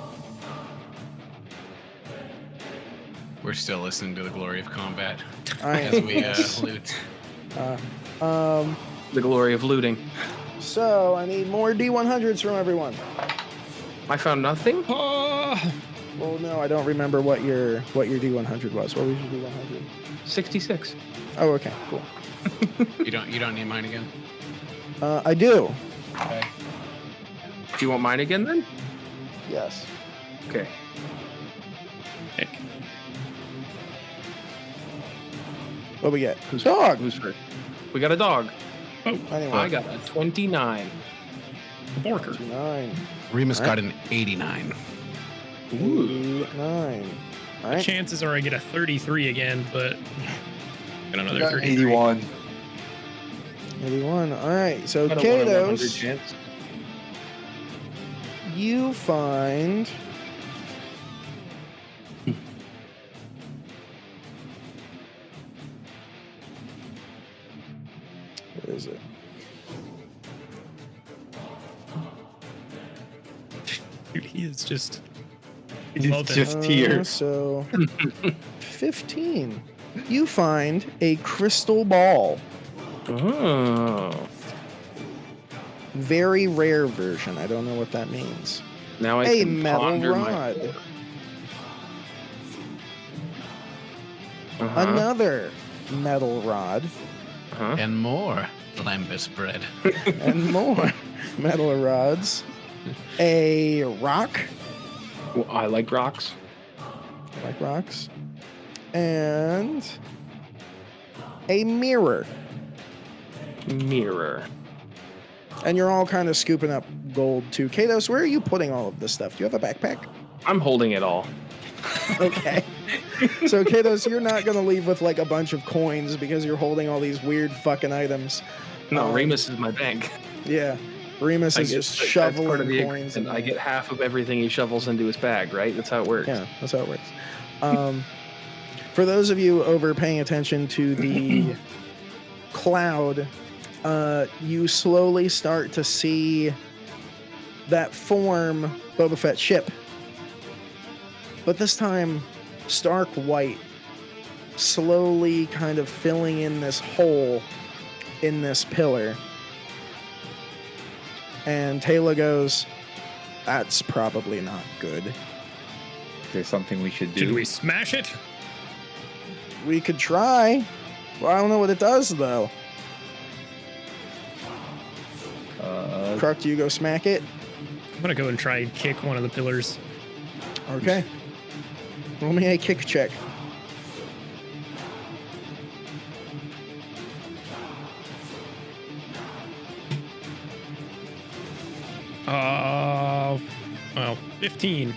We're still listening to the glory of combat I as we am. loot. The glory of looting. So I need more D100s from everyone. I found nothing? Oh, Well, no, I don't remember what your D100 was. What was your D100? 66. Oh, okay, cool. You don't need mine again? I do. Okay. Do you want mine again then? Yes. Okay. heck. What we get? Dog. Who's first? We got a dog. Oh, Anyway, I got a 29. a Borker. 9. Remus All got an 89. 9. All The right. chances are I get a 33 again, but I got another Got 33. 81. 81. All right. So Got a 1 in 100 Kados, chance. you find what is it? Dude, he is just. It's Love it. just here. So 15. You find a crystal ball. Oh. Very rare version. I don't know what that means. Now I A can metal ponder my- rod. Uh-huh. Another metal rod. Uh-huh. And more lambus bread. And more metal rods. A rock. Well, I like rocks. Like rocks. And a mirror. Mirror. And you're all kind of scooping up gold too. Kados, where are you putting all of this stuff? Do you have a backpack? I'm holding it all. Okay. So Kados, you're not gonna leave with like a bunch of coins because you're holding all these weird fucking items. No, Remus is my bank. Yeah. Remus is just shoveling part of the coins. and I get half of everything he shovels into his bag, right? That's how it works. Yeah, that's how it works. For those of you over paying attention to the cloud, you slowly start to see that form Boba Fett ship. But this time, stark white, slowly kind of filling in this hole in this pillar. And Taylor goes, That's probably not good. Is there something we should do? Should we smash it? We could try. Well, I don't know what it does, though. Kruk, do you go smack it? I'm gonna go and try and kick one of the pillars. Okay. Roll me a kick check. Well, 15.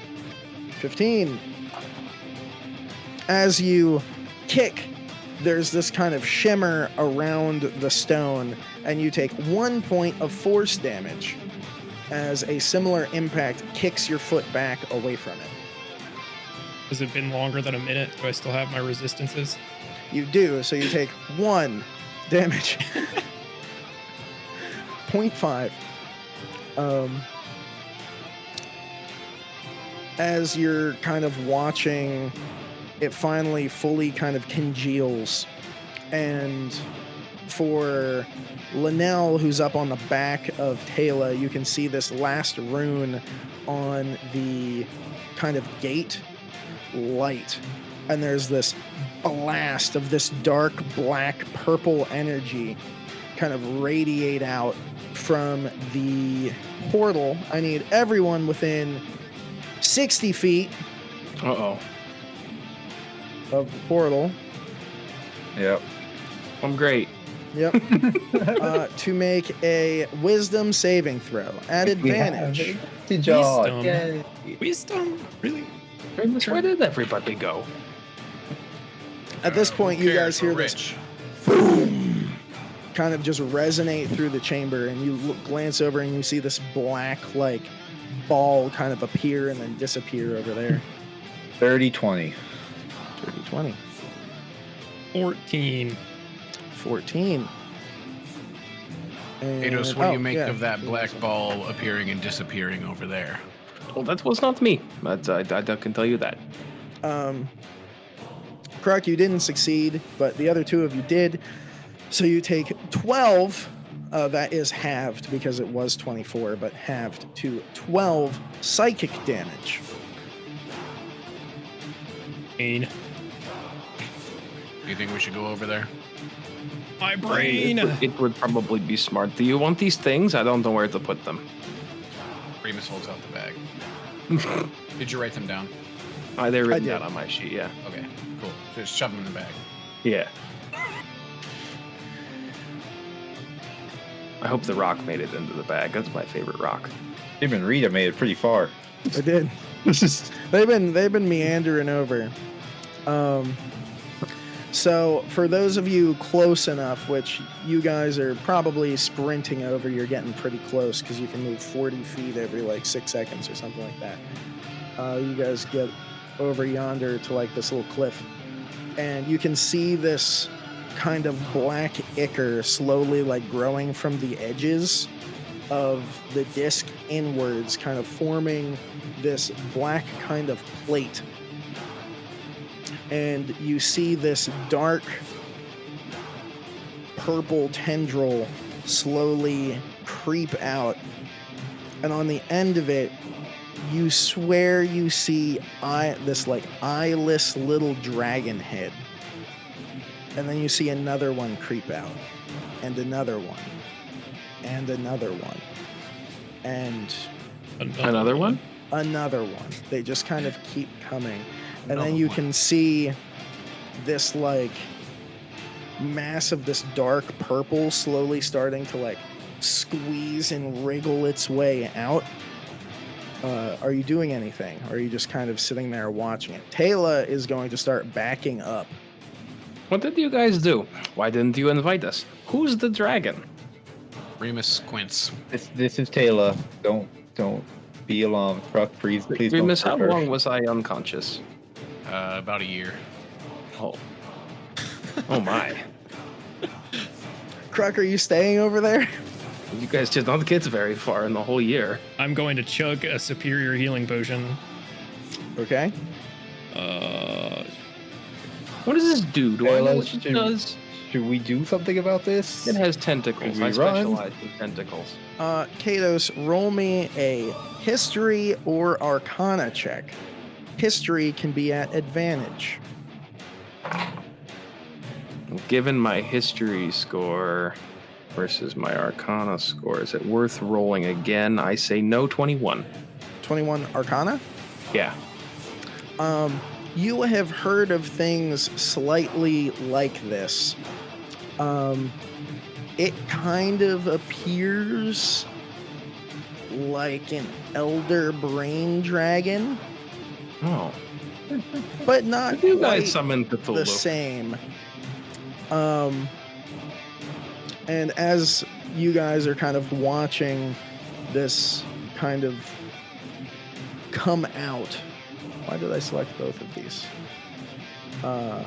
15. As you kick, there's this kind of shimmer around the stone, and you take 1 point of force damage as a similar impact kicks your foot back away from it. Has it been longer than a minute? Do I still have my resistances? You do, so you take 1 damage. 0.5. As you're kind of watching, it finally fully kind of congeals. And for Lynel, who's up on the back of Taylor, you can see this last rune on the kind of gate light. And there's this blast of this dark black purple energy kind of radiate out from the portal. I need everyone within 60 feet Uh-oh. of the portal. Yep. I'm great. Yep. To make a wisdom saving throw at advantage. Good job. Wisdom. Yay. Wisdom? Really? Riemus, where did everybody go? At this point, Who you cares? guys hear We're this rich. boom kind of just resonate through the chamber, and you glance over and you see this black, like, ball kind of appear and then disappear over there. 30-20. 30-20. 14. 14. And, Kados, what do you make yeah, of that black ball appearing and disappearing over there? Well, that was not me. But I can tell you that. Kruk, you didn't succeed, but the other two of you did. So you take 12. That is halved because it was 24, but halved to 12 psychic damage. Brain. Do you think we should go over there? My brain. It would probably be smart. Do you want these things? I don't know where to put them. Riemus holds out the bag. Did you write them down? They're written did. down on my sheet, yeah. Okay, cool. Just shove them in the bag. Yeah. I hope the rock made it into the bag. That's my favorite rock. Even Rita made it pretty far. I did. They've been meandering over. So for those of you close enough, which you guys are probably sprinting over, you're getting pretty close because you can move 40 feet every like 6 seconds or something like that. You guys get over yonder to like this little cliff, and you can see this kind of black ichor slowly like growing from the edges of the disc inwards, kind of forming this black kind of plate. And you see this dark purple tendril slowly creep out. And on the end of it, you swear you see this like eyeless little dragon head. And then you see another one creep out, and another one, and another one, and Another one? another one. They just kind of keep coming. And then you can see this like mass of this dark purple slowly starting to like squeeze and wriggle its way out. Are you doing anything? Or are you just kind of sitting there watching it? Taylor is going to start backing up. What did you guys do? Why didn't you invite us? Who's the dragon? Riemus squints. This is Taylor. Don't be alarmed. Kruk, please don't. Riemus, how hurt her. long was I unconscious? About a year. Oh. Oh my. Kruk, are you staying over there? You guys did not get very far in the whole year. I'm going to chug a superior healing potion. Okay. What does this do? Do I know what it does? Should we do something about this? It has tentacles. I specialize in tentacles. Kados, roll me a history or arcana check. History can be at advantage. Given my history score versus my arcana score, is it worth rolling again? I say no, 21. 21 arcana? Yeah. You have heard of things slightly like this. It kind of appears like an elder brain dragon. Oh. But not you quite guys summon Cthulhu. the same. And as you guys are kind of watching this kind of come out, why did I select both of these? Trying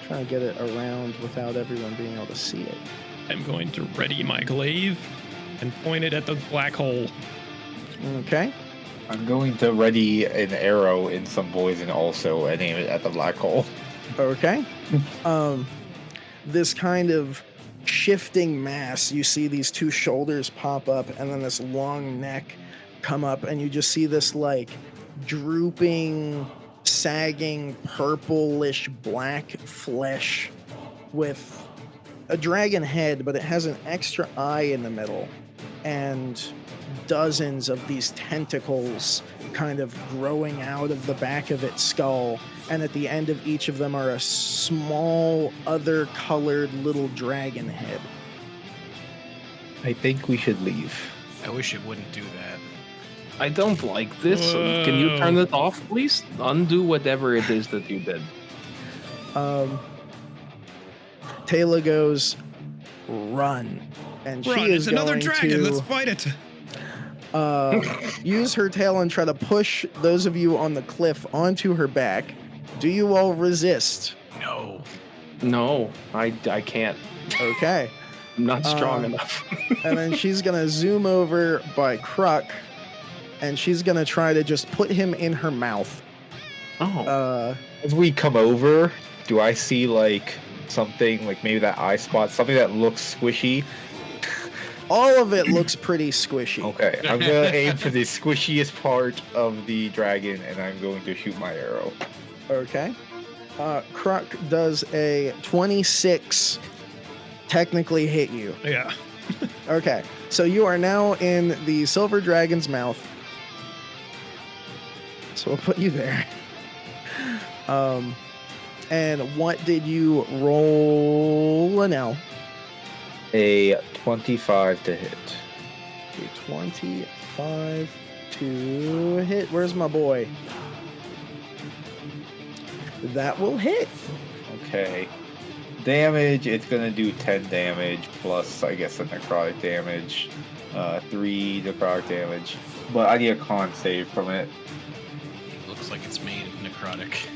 to get it around without everyone being able to see it. I'm going to ready my glaive and point it at the black hole. Okay. I'm going to ready an arrow in some poison also and aim it at the black hole. Okay. This kind of shifting mass, you see these two shoulders pop up and then this long neck come up, and you just see this like drooping, sagging, purplish black flesh with a dragon head, but it has an extra eye in the middle and dozens of these tentacles kind of growing out of the back of its skull, and at the end of each of them are a small other colored little dragon head. I think we should leave. I wish it wouldn't do that. I don't like this. Whoa. Can you turn it off, please? Undo whatever it is that you did. Taylor goes, run. And Run, she is it's another going dragon. to Let's fight it. use her tail and try to push those of you on the cliff onto her back. Do you all resist? No. No, I can't. Okay. I'm not strong enough. And then she's going to zoom over by Kruk, and she's going to try to just put him in her mouth. Oh. As we come over, do I see like something, like maybe that eye spot, something that looks squishy? All of it looks pretty squishy. Okay, I'm gonna aim for the squishiest part of the dragon, and I'm going to shoot my arrow. Okay. Kruk does a 26 technically hit you. Yeah. Okay, so you are now in the silver dragon's mouth. So we'll put you there. And what did you roll, Lynel? A 25 to hit. A 25 to hit. Where's my boy? That will hit. Okay. Damage, it's gonna do 10 damage, plus, I guess, the necrotic damage. 3 necrotic damage. But I need a con save from it. Looks like it's made of necrotic.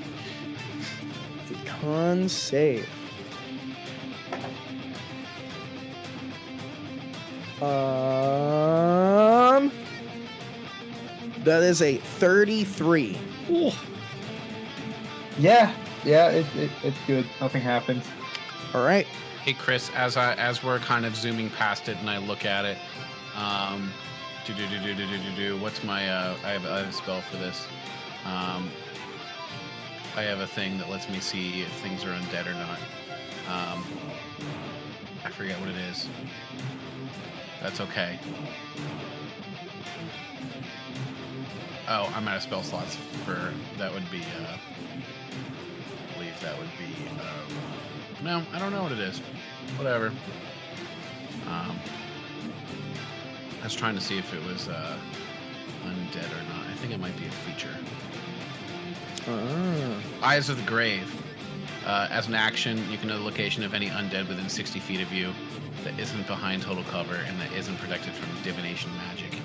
The con save. That is a 33. Ooh. Yeah, it's good. Nothing happens. All right. Hey Chris, as we're kind of zooming past it and I look at it, what's my I have a spell for this. I have a thing that lets me see if things are undead or not. I forget what it is. That's okay. Oh, I'm out of spell slots for that would be I believe that would be no, I don't know what it is. Whatever. I was trying to see if it was undead or not. I think it might be a feature. Eyes of the Grave. As an action, you can know the location of any undead within 60 feet of you that isn't behind total cover and that isn't protected from divination magic.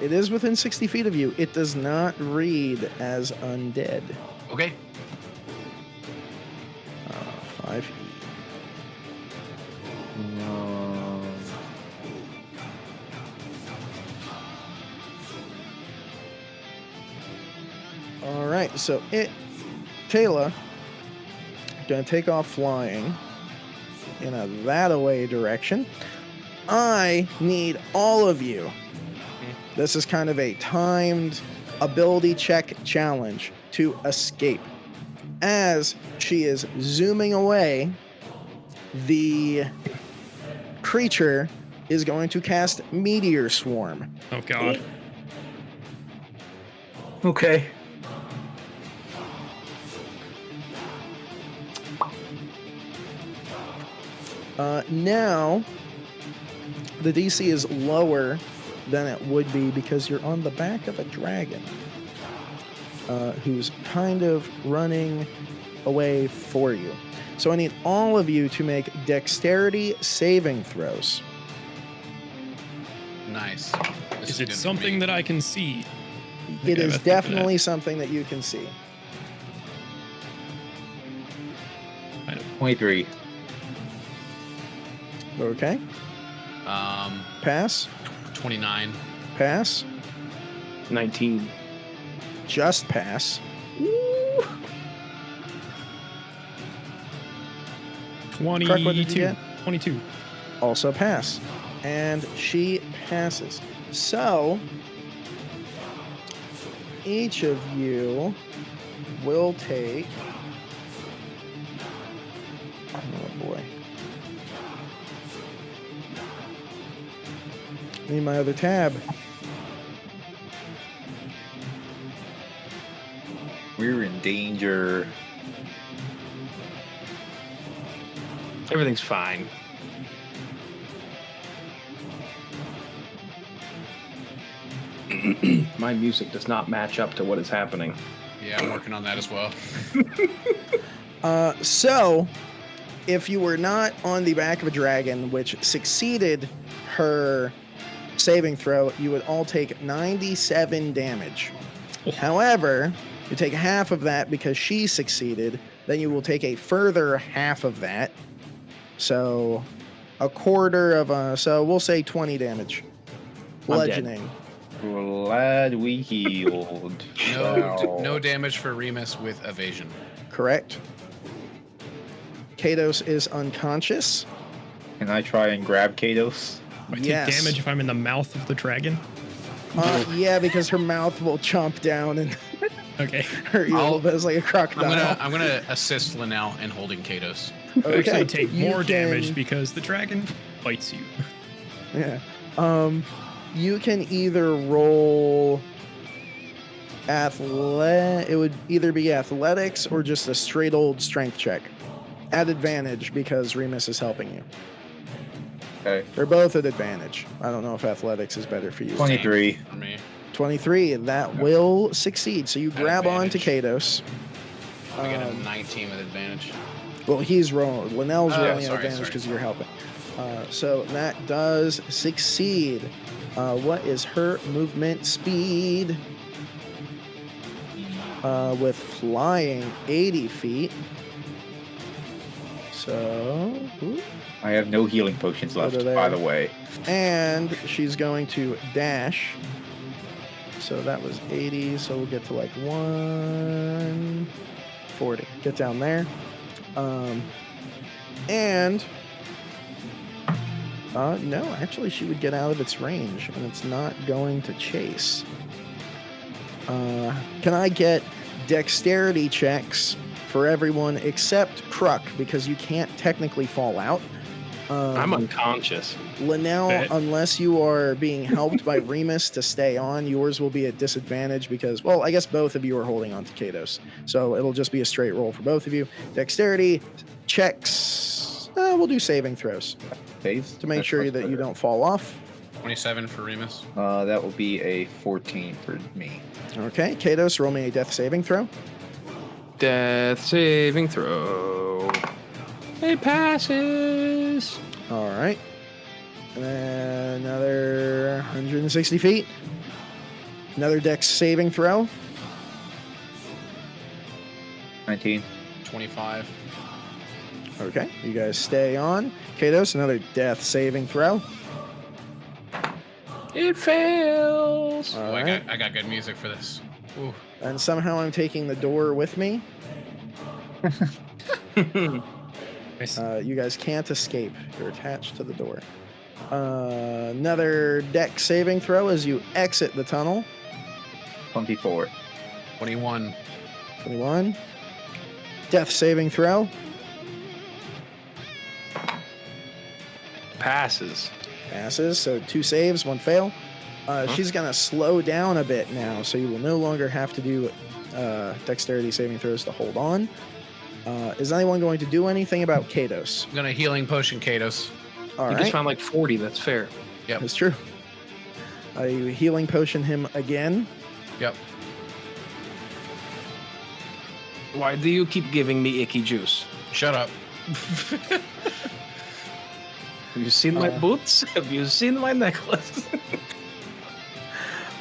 It is within 60 feet of you. It does not read as undead. Okay. 5E. right, so Taylor, gonna take off flying in a that-away direction. I need all of you. This is kind of a timed ability check challenge to escape. As she is zooming away, the creature is going to cast Meteor Swarm. Oh, God. Okay. Now, the DC is lower than it would be because you're on the back of a dragon who's kind of running away for you. So I need all of you to make dexterity saving throws. Nice. Is it something that I can see? It is definitely something that you can see. 23. Okay. Pass. 29. Pass. 19. Just pass. 22. Kruk, what did you get? 22. Also pass. And she passes. So, each of you will take... Oh, boy. Need my other tab. We're in danger. Everything's fine. My music does not match up to what is happening. Yeah, I'm working on that as well. So, if you were not on the back of a dragon, which succeeded her saving throw, you would all take 97 damage. However, you take half of that because she succeeded, then you will take a further half of that. So, a quarter of so we'll say 20 damage. Bludgeoning. Glad we healed. No damage for Riemus with evasion. Correct. Kados is unconscious. Can I try and grab Kados? Do I take damage if I'm in the mouth of the dragon? Yeah, because her mouth will chomp down and okay. hurt you a little bit. It's like a crocodile. I'm gonna assist Lynel in holding Kados. Okay. Actually take more damage because the dragon bites you. Yeah. You can either roll it would either be athletics or just a straight old strength check. At advantage because Riemus is helping you. Okay. They're both at advantage. I don't know if athletics is better for you. 23. For me. 23. That will succeed. So you grab on to Kados. I get a 19 with advantage. Well, he's rolling. Lynel's rolling at sorry, advantage because you're helping. So that does succeed. What is her movement speed? With flying 80 feet. So, I have no healing potions left, by the way. And she's going to dash. So that was 80. So we'll get to like 140. Get down there. No, actually she would get out of its range and it's not going to chase. Can I get dexterity checks for everyone except Kruk because you can't technically fall out? I'm unconscious. Lynel, unless you are being helped by Riemus to stay on, yours will be at disadvantage because, well, I guess both of you are holding on to Kados. So it'll just be a straight roll for both of you. Dexterity checks. We'll do saving throws. Saves? To make sure that you don't fall off. 27 for Riemus. That will be a 14 for me. Okay, Kados, roll me a death saving throw. Death saving throw. It passes. All right. And another 160 feet. Another dex saving throw. 19. 25. Okay, you guys stay on. Kados, another death saving throw. It fails. All I right. got good music for this. Ooh. And somehow I'm taking the door with me. Nice. You guys can't escape. You're attached to the door. Another deck saving throw as you exit the tunnel. 24. 21. 21. Death saving throw. Passes. Passes, so 2 saves, 1 fail. She's going to slow down a bit now, so you will no longer have to do dexterity saving throws to hold on. Is anyone going to do anything about Kados? I'm gonna healing potion Kados. All You right, just found like 40. That's fair. Yep. that's true. You healing potion him again. Yep. Why do you keep giving me icky juice? Shut up. Have you seen my boots? Have you seen my necklace?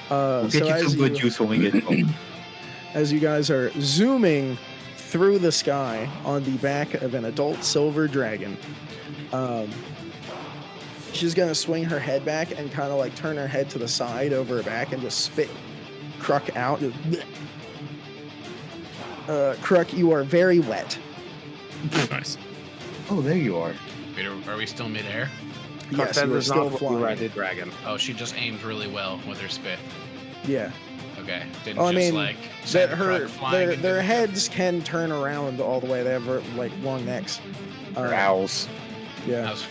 We'll get So you as some good you, juice when we get home. as you guys are zooming through the sky on the back of an adult silver dragon, she's gonna swing her head back and kind of like turn her head to the side over her back and just spit Kruk out. Kruk, you are very wet. Nice. Oh, there you are. Wait, are we still midair? Yes, that you are is still not what you flying. read, dragon. Oh, she just aimed really well with her spit. Yeah. Okay. Didn't Oh, I just mean, like that send her Kruk flying into their the- heads can turn around all the way. They have like long necks. Or owls. That Yeah. was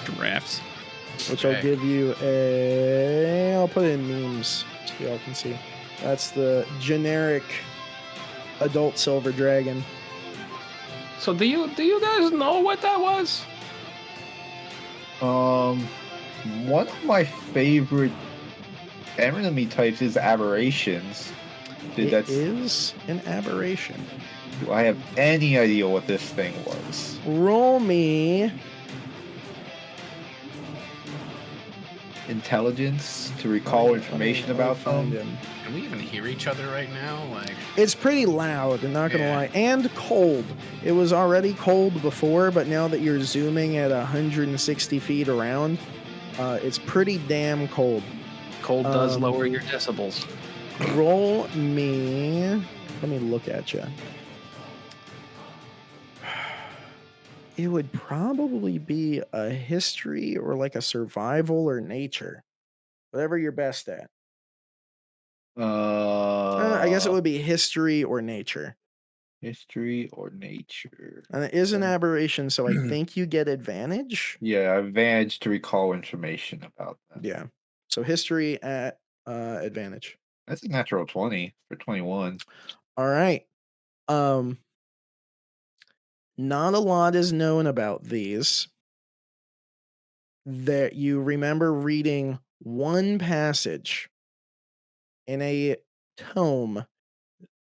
Giraffes. Which I'll Okay. give you a. I'll put it in memes so y'all can see. That's the generic adult silver dragon. So do you guys know what that was? One of my favorite enemy types is aberrations. It That's, is an aberration. do I have any idea what this thing was? Roll me. Intelligence to recall information Let me about find them. him. Can we even hear each other right now? Like, It's pretty loud, I'm not gonna Yeah. lie, and cold. It was already cold before, but now that you're zooming at 160 feet around, it's pretty damn cold. Cold does Um, lower your decibels. Roll me. Let me look at you. It would probably be a history or like a survival or nature, whatever you're best at. I guess it would be history or nature. History or nature. And it is an aberration, so I think you get advantage. Yeah, advantage to recall information about them. Yeah. So history at advantage. That's a natural 20 for 21. All right. Not a lot is known about these. That you remember reading one passage in a tome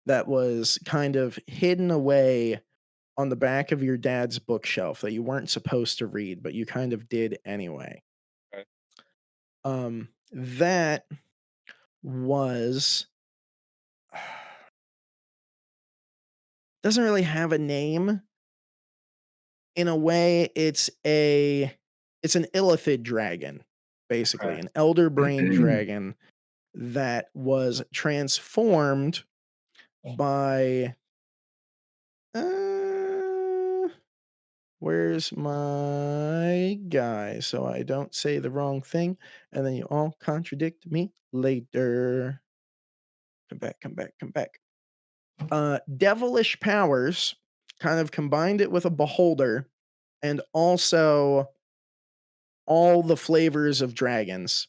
that was kind of hidden away on the back of your dad's bookshelf that you weren't supposed to read, but you kind of did anyway. Okay. That was doesn't really have a name. In a way, it's an illithid dragon, basically, Okay. an elder brain dragon that was transformed by where's my guy so I don't say the wrong thing and then you all contradict me later. Come back. Devilish powers kind of combined it with a beholder and also all the flavors of dragons,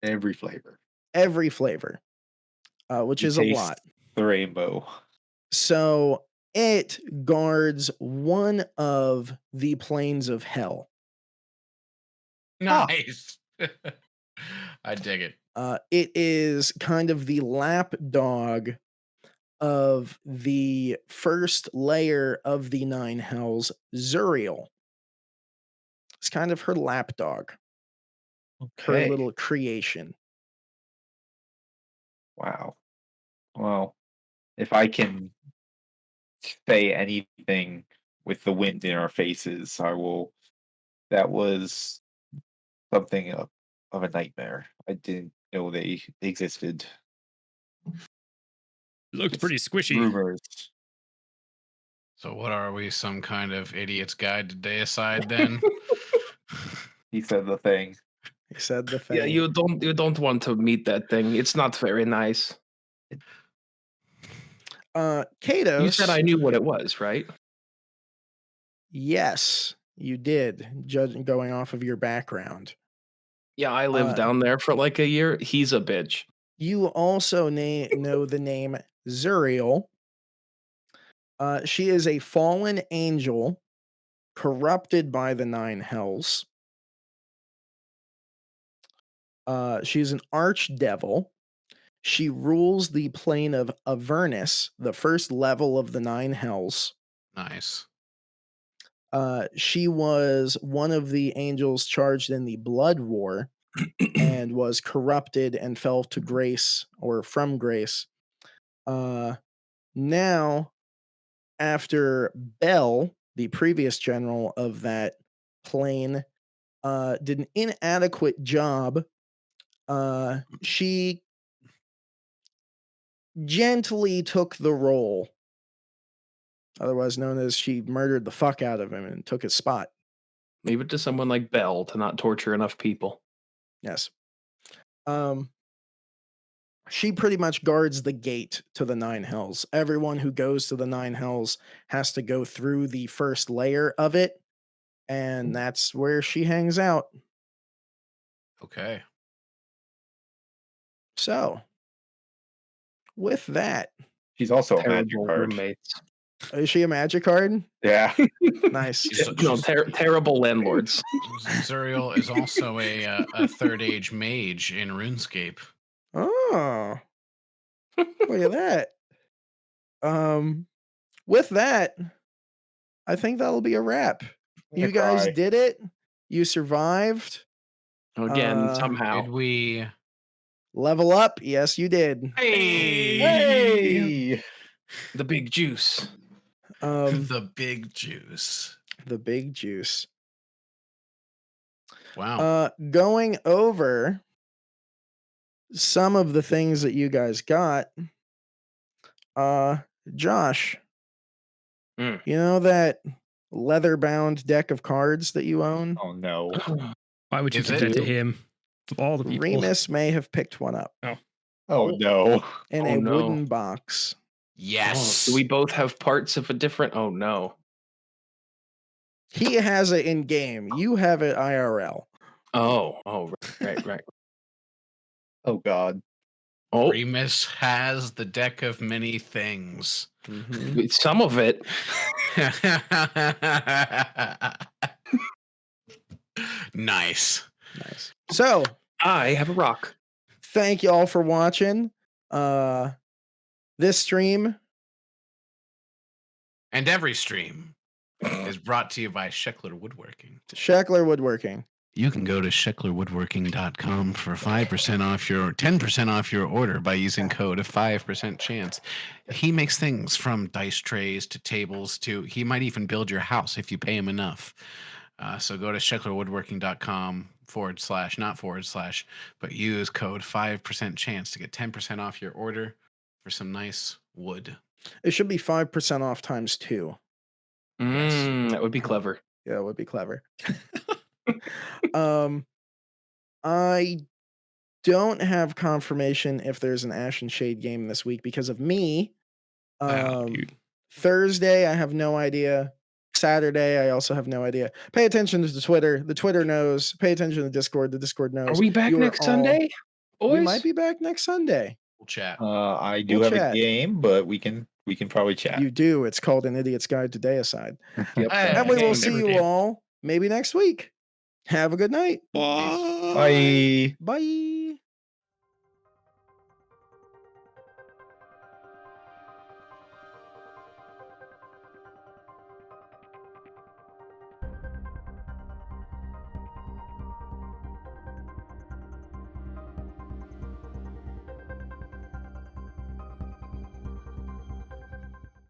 Every flavor. every flavor, which You is a taste lot. The rainbow. So it guards one of the planes of hell. nice. I dig it. It is kind of the lapdog of the first layer of the nine hells, Zuriel. It's kind of her lapdog, her Okay. little creation. Wow. Well, if I can say anything with the wind in our faces, I will. That was something of a nightmare. I didn't know they existed. It looked pretty squishy. Rumors. So what are we? Some kind of idiot's guide to Deicide then? He said the thing. He said the thing. Yeah, you don't want to meet that thing. It's not very nice. Kados. You said I knew what it was, right? Yes, you did. Judging going off of your background. Yeah, I lived down there for like a year. He's a bitch. You also know the name Zuriel. She is a fallen angel, corrupted by the 9 hells. She's an archdevil. She rules the plane of Avernus, the first level of the 9 hells. Nice. She was one of the angels charged in the Blood War and was corrupted and fell to grace or from grace. Now, after Bel, the previous general of that plane, did an inadequate job, she gently took the role, otherwise known as she murdered the fuck out of him and took his spot. Leave it to someone like Bell to not torture enough people. Yes. She pretty much guards the gate to the 9 hells. Everyone who goes to the 9 hells has to go through the first layer of it, and that's where she hangs out. Okay. So, with that, She's also a magic Terrible card. roommates. is she a magic card? Yeah. Nice. No, terrible landlords. Zuriel is also a third age mage in RuneScape. Oh, look at that. With that, I think that'll be a wrap. I'm gonna You guys cry. did it. You survived. Again, somehow. Did we? Level up. Yes, you did. Hey! The big juice. The big juice. The big juice. Wow. Going over some of the things that you guys got. Josh, you know that leather-bound deck of cards that you own? Oh no. Why would you Is give it? that to him? Of all the people. Remus may have picked one up Oh no. in Oh, a no. wooden box. Yes. Do we both have parts of a different? Oh no. He has it in game. You have it IRL. Oh, right. Oh god. Oh, Riemus has the deck of many things. Mm-hmm. some of it. Nice. Nice. So, I have a rock. thank you all for watching. This stream. And every stream is brought to you by Sheckler Woodworking. Sheckler Woodworking. You can go to shecklerwoodworking.com for 10% off your order by using code 5% chance. He makes things from dice trays to tables to he might even build your house if you pay him enough. So go to shecklerwoodworking.com / but use code 5% chance to get 10% off your order for some nice wood. It should be 5% off times 2. That would be clever. Yeah, it would be clever. I don't have confirmation if there's an Ash and Shade game this week because of me. Dude. Thursday, I have no idea. Saturday, I also have no idea. Pay attention to the Twitter. The Twitter knows. Pay attention to Discord. The Discord knows. Are we back next Sunday? Boys? We might be back next Sunday. We'll chat. I do We'll have chat. a game, but we can probably chat. You do. It's called An Idiot's Guide to Deicide. Yep. And we will game, see every you game. all maybe next week. Have a good night. Bye. Bye.